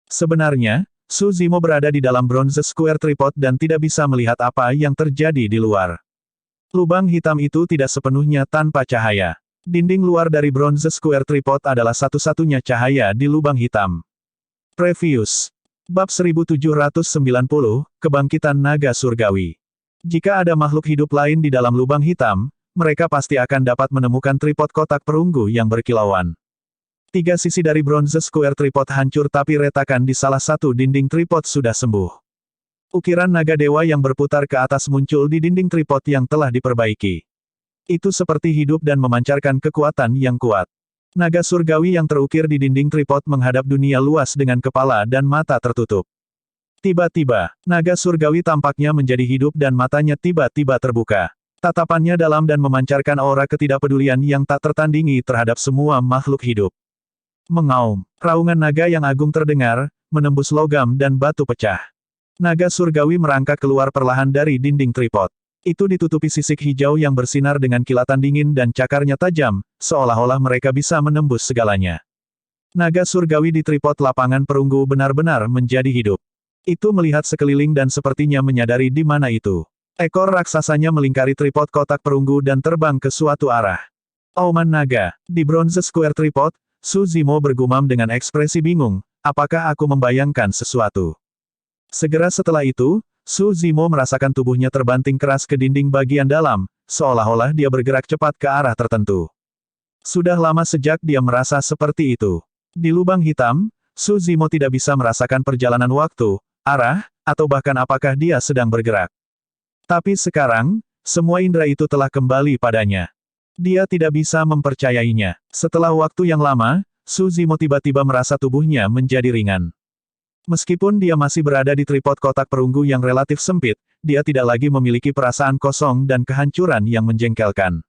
Sebenarnya, Su Zimo berada di dalam Bronze Square Tripod dan tidak bisa melihat apa yang terjadi di luar. Lubang hitam itu tidak sepenuhnya tanpa cahaya. Dinding luar dari Bronze Square Tripod adalah satu-satunya cahaya di lubang hitam. Previous. Bab 1790, Kebangkitan Naga Surgawi. Jika ada makhluk hidup lain di dalam lubang hitam, mereka pasti akan dapat menemukan tripod kotak perunggu yang berkilauan. 3 sisi dari Bronze Square Tripod hancur tapi retakan di salah satu dinding tripod sudah sembuh. Ukiran naga dewa yang berputar ke atas muncul di dinding tripod yang telah diperbaiki. Itu seperti hidup dan memancarkan kekuatan yang kuat. Naga surgawi yang terukir di dinding tripod menghadap dunia luas dengan kepala dan mata tertutup. Tiba-tiba, naga surgawi tampaknya menjadi hidup dan matanya tiba-tiba terbuka. Tatapannya dalam dan memancarkan aura ketidakpedulian yang tak tertandingi terhadap semua makhluk hidup. Mengaum, raungan naga yang agung terdengar, menembus logam dan batu pecah. Naga surgawi merangkak keluar perlahan dari dinding tripod. Itu ditutupi sisik hijau yang bersinar dengan kilatan dingin dan cakarnya tajam, seolah-olah mereka bisa menembus segalanya. Naga surgawi di tripod lapangan perunggu benar-benar menjadi hidup. Itu melihat sekeliling dan sepertinya menyadari di mana itu. Ekor raksasanya melingkari tripod kotak perunggu dan terbang ke suatu arah. Auman naga, di Bronze Square Tripod, Su Zimo bergumam dengan ekspresi bingung, apakah aku membayangkan sesuatu? Segera setelah itu, Su Zimo merasakan tubuhnya terbanting keras ke dinding bagian dalam, seolah-olah dia bergerak cepat ke arah tertentu. Sudah lama sejak dia merasa seperti itu. Di lubang hitam, Su Zimo tidak bisa merasakan perjalanan waktu, arah, atau bahkan apakah dia sedang bergerak. Tapi sekarang, semua indera itu telah kembali padanya. Dia tidak bisa mempercayainya. Setelah waktu yang lama, Su Zimo tiba-tiba merasa tubuhnya menjadi ringan. Meskipun dia masih berada di tripod kotak perunggu yang relatif sempit, dia tidak lagi memiliki perasaan kosong dan kehancuran yang menjengkelkan.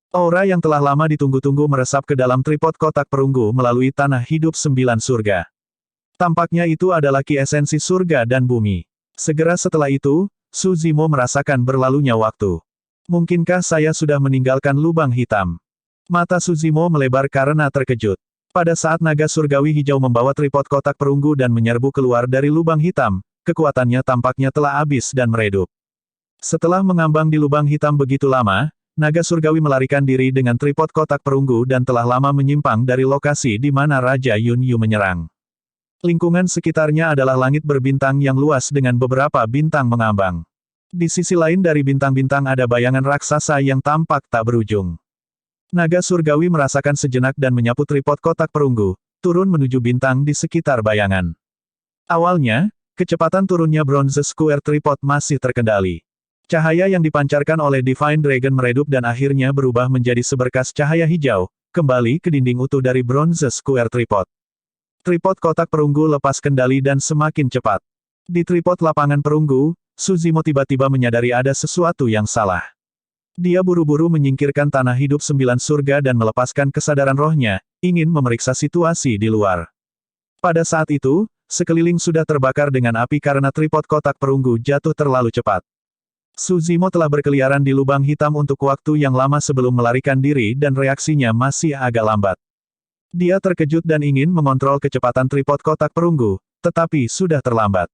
Aura yang telah lama ditunggu-tunggu meresap ke dalam tripod kotak perunggu melalui tanah hidup 9 surga. Tampaknya itu adalah ki esensi surga dan bumi. Segera setelah itu, Su Zimo merasakan berlalunya waktu. Mungkinkah saya sudah meninggalkan lubang hitam? Mata Su Zimo melebar karena terkejut. Pada saat naga surgawi hijau membawa tripod kotak perunggu dan menyerbu keluar dari lubang hitam, kekuatannya tampaknya telah habis dan meredup. Setelah mengambang di lubang hitam begitu lama, naga surgawi melarikan diri dengan tripod kotak perunggu dan telah lama menyimpang dari lokasi di mana Raja Yun Yu menyerang. Lingkungan sekitarnya adalah langit berbintang yang luas dengan beberapa bintang mengambang. Di sisi lain dari bintang-bintang ada bayangan raksasa yang tampak tak berujung. Naga surgawi merasakan sejenak dan menyapu tripod kotak perunggu, turun menuju bintang di sekitar bayangan. Awalnya, kecepatan turunnya Bronze Square Tripod masih terkendali. Cahaya yang dipancarkan oleh Divine Dragon meredup dan akhirnya berubah menjadi seberkas cahaya hijau, kembali ke dinding utuh dari Bronze Square Tripod. Tripod kotak perunggu lepas kendali dan semakin cepat. Di tripod lapangan perunggu, Su Zimo tiba-tiba menyadari ada sesuatu yang salah. Dia buru-buru menyingkirkan tanah hidup 9 surga dan melepaskan kesadaran rohnya, ingin memeriksa situasi di luar. Pada saat itu, sekeliling sudah terbakar dengan api karena tripod kotak perunggu jatuh terlalu cepat. Su Zimo telah berkeliaran di lubang hitam untuk waktu yang lama sebelum melarikan diri dan reaksinya masih agak lambat. Dia terkejut dan ingin mengontrol kecepatan tripod kotak perunggu, tetapi sudah terlambat.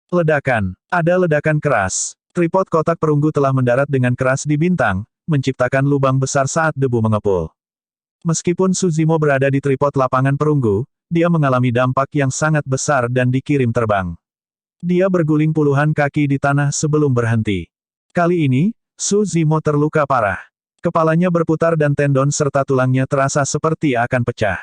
Ledakan. Ada ledakan keras. Tripod kotak perunggu telah mendarat dengan keras di bintang, menciptakan lubang besar saat debu mengepul. Meskipun Suzimo berada di tripod lapangan perunggu, dia mengalami dampak yang sangat besar dan dikirim terbang. Dia berguling puluhan kaki di tanah sebelum berhenti. Kali ini, Suzimo terluka parah. Kepalanya berputar dan tendon serta tulangnya terasa seperti akan pecah.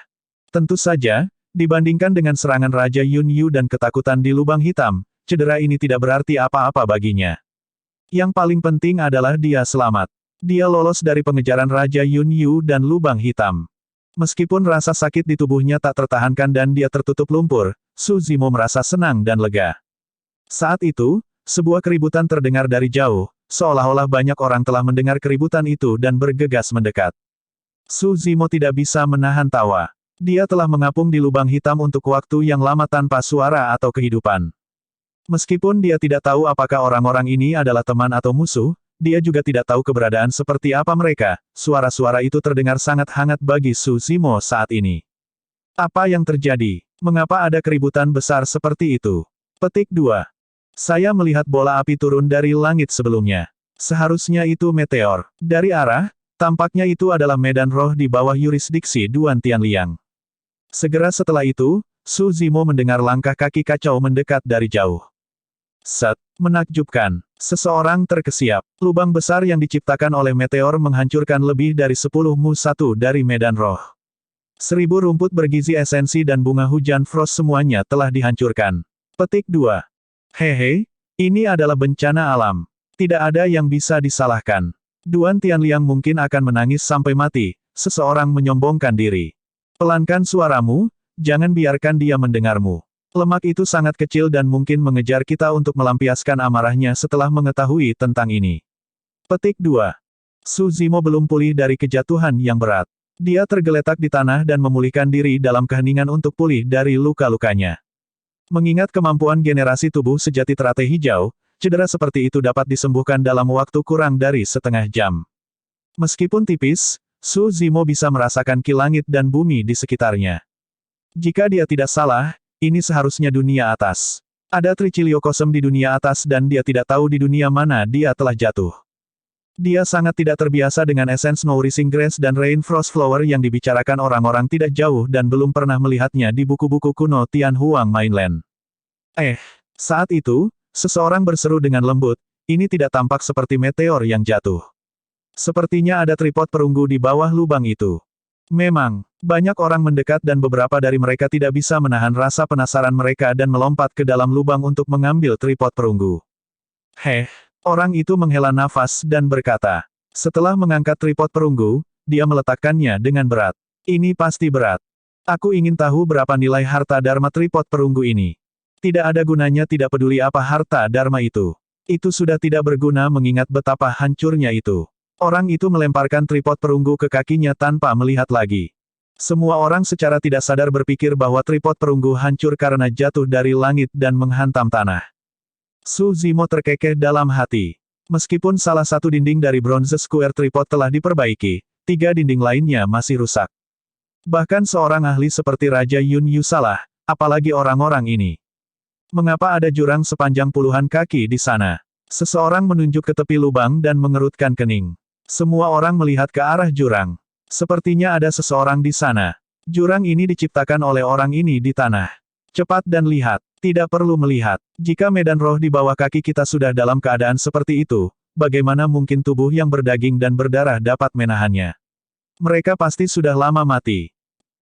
Tentu saja, dibandingkan dengan serangan Raja Yun Yu dan ketakutan di lubang hitam, cedera ini tidak berarti apa-apa baginya. Yang paling penting adalah dia selamat. Dia lolos dari pengejaran Raja Yun Yu dan lubang hitam. Meskipun rasa sakit di tubuhnya tak tertahankan dan dia tertutup lumpur, Suzimo merasa senang dan lega. Saat itu, sebuah keributan terdengar dari jauh, seolah-olah banyak orang telah mendengar keributan itu dan bergegas mendekat. Suzimo tidak bisa menahan tawa. Dia telah mengapung di lubang hitam untuk waktu yang lama tanpa suara atau kehidupan. Meskipun dia tidak tahu apakah orang-orang ini adalah teman atau musuh, dia juga tidak tahu keberadaan seperti apa mereka. Suara-suara itu terdengar sangat hangat bagi Suzimo saat ini. Apa yang terjadi? Mengapa ada keributan besar seperti itu? Petik 2. Saya melihat bola api turun dari langit sebelumnya. Seharusnya itu meteor. Dari arah, tampaknya itu adalah medan roh di bawah yurisdiksi Duan Tianliang. Segera setelah itu, Suzimo mendengar langkah kaki kacau mendekat dari jauh. Set. Menakjubkan. Seseorang terkesiap. Lubang besar yang diciptakan oleh meteor menghancurkan lebih dari 10 mu 1 dari medan roh. 1000 rumput bergizi esensi dan bunga hujan frost semuanya telah dihancurkan. Petik 2. Hehe, ini adalah bencana alam. Tidak ada yang bisa disalahkan. Duan Tianliang mungkin akan menangis sampai mati, seseorang menyombongkan diri. Pelankan suaramu, jangan biarkan dia mendengarmu. Lemak itu sangat kecil dan mungkin mengejar kita untuk melampiaskan amarahnya setelah mengetahui tentang ini. Petik 2. Suzimo belum pulih dari kejatuhan yang berat. Dia tergeletak di tanah dan memulihkan diri dalam keheningan untuk pulih dari luka-lukanya. Mengingat kemampuan generasi tubuh sejati teratai hijau, cedera seperti itu dapat disembuhkan dalam waktu kurang dari setengah jam. Meskipun tipis, Suzimo bisa merasakan ki langit dan bumi di sekitarnya. Jika dia tidak salah, ini seharusnya dunia atas. Ada Tricilio Kosem di dunia atas dan dia tidak tahu di dunia mana dia telah jatuh. Dia sangat tidak terbiasa dengan Essence Nourishing Grass dan Rain Frost Flower yang dibicarakan orang-orang tidak jauh dan belum pernah melihatnya di buku-buku kuno Tianhuang Mainland. Saat itu, seseorang berseru dengan lembut, ini tidak tampak seperti meteor yang jatuh. Sepertinya ada tripod perunggu di bawah lubang itu. Memang, banyak orang mendekat dan beberapa dari mereka tidak bisa menahan rasa penasaran mereka dan melompat ke dalam lubang untuk mengambil tripod perunggu. Orang itu menghela nafas dan berkata. Setelah mengangkat tripod perunggu, dia meletakkannya dengan berat. Ini pasti berat. Aku ingin tahu berapa nilai harta dharma tripod perunggu ini. Tidak ada gunanya tidak peduli apa harta dharma itu. Itu sudah tidak berguna mengingat betapa hancurnya itu. Orang itu melemparkan tripod perunggu ke kakinya tanpa melihat lagi. Semua orang secara tidak sadar berpikir bahwa tripod perunggu hancur karena jatuh dari langit dan menghantam tanah. Suzimo terkekeh dalam hati. Meskipun salah satu dinding dari bronze square tripod telah diperbaiki, 3 dinding lainnya masih rusak. Bahkan seorang ahli seperti Raja Yun Yu salah, apalagi orang-orang ini. Mengapa ada jurang sepanjang puluhan kaki di sana? Seseorang menunjuk ke tepi lubang dan mengerutkan kening. Semua orang melihat ke arah jurang. Sepertinya ada seseorang di sana. Jurang ini diciptakan oleh orang ini di tanah. Cepat dan lihat. Tidak perlu melihat. Jika medan roh di bawah kaki kita sudah dalam keadaan seperti itu, bagaimana mungkin tubuh yang berdaging dan berdarah dapat menahannya? Mereka pasti sudah lama mati.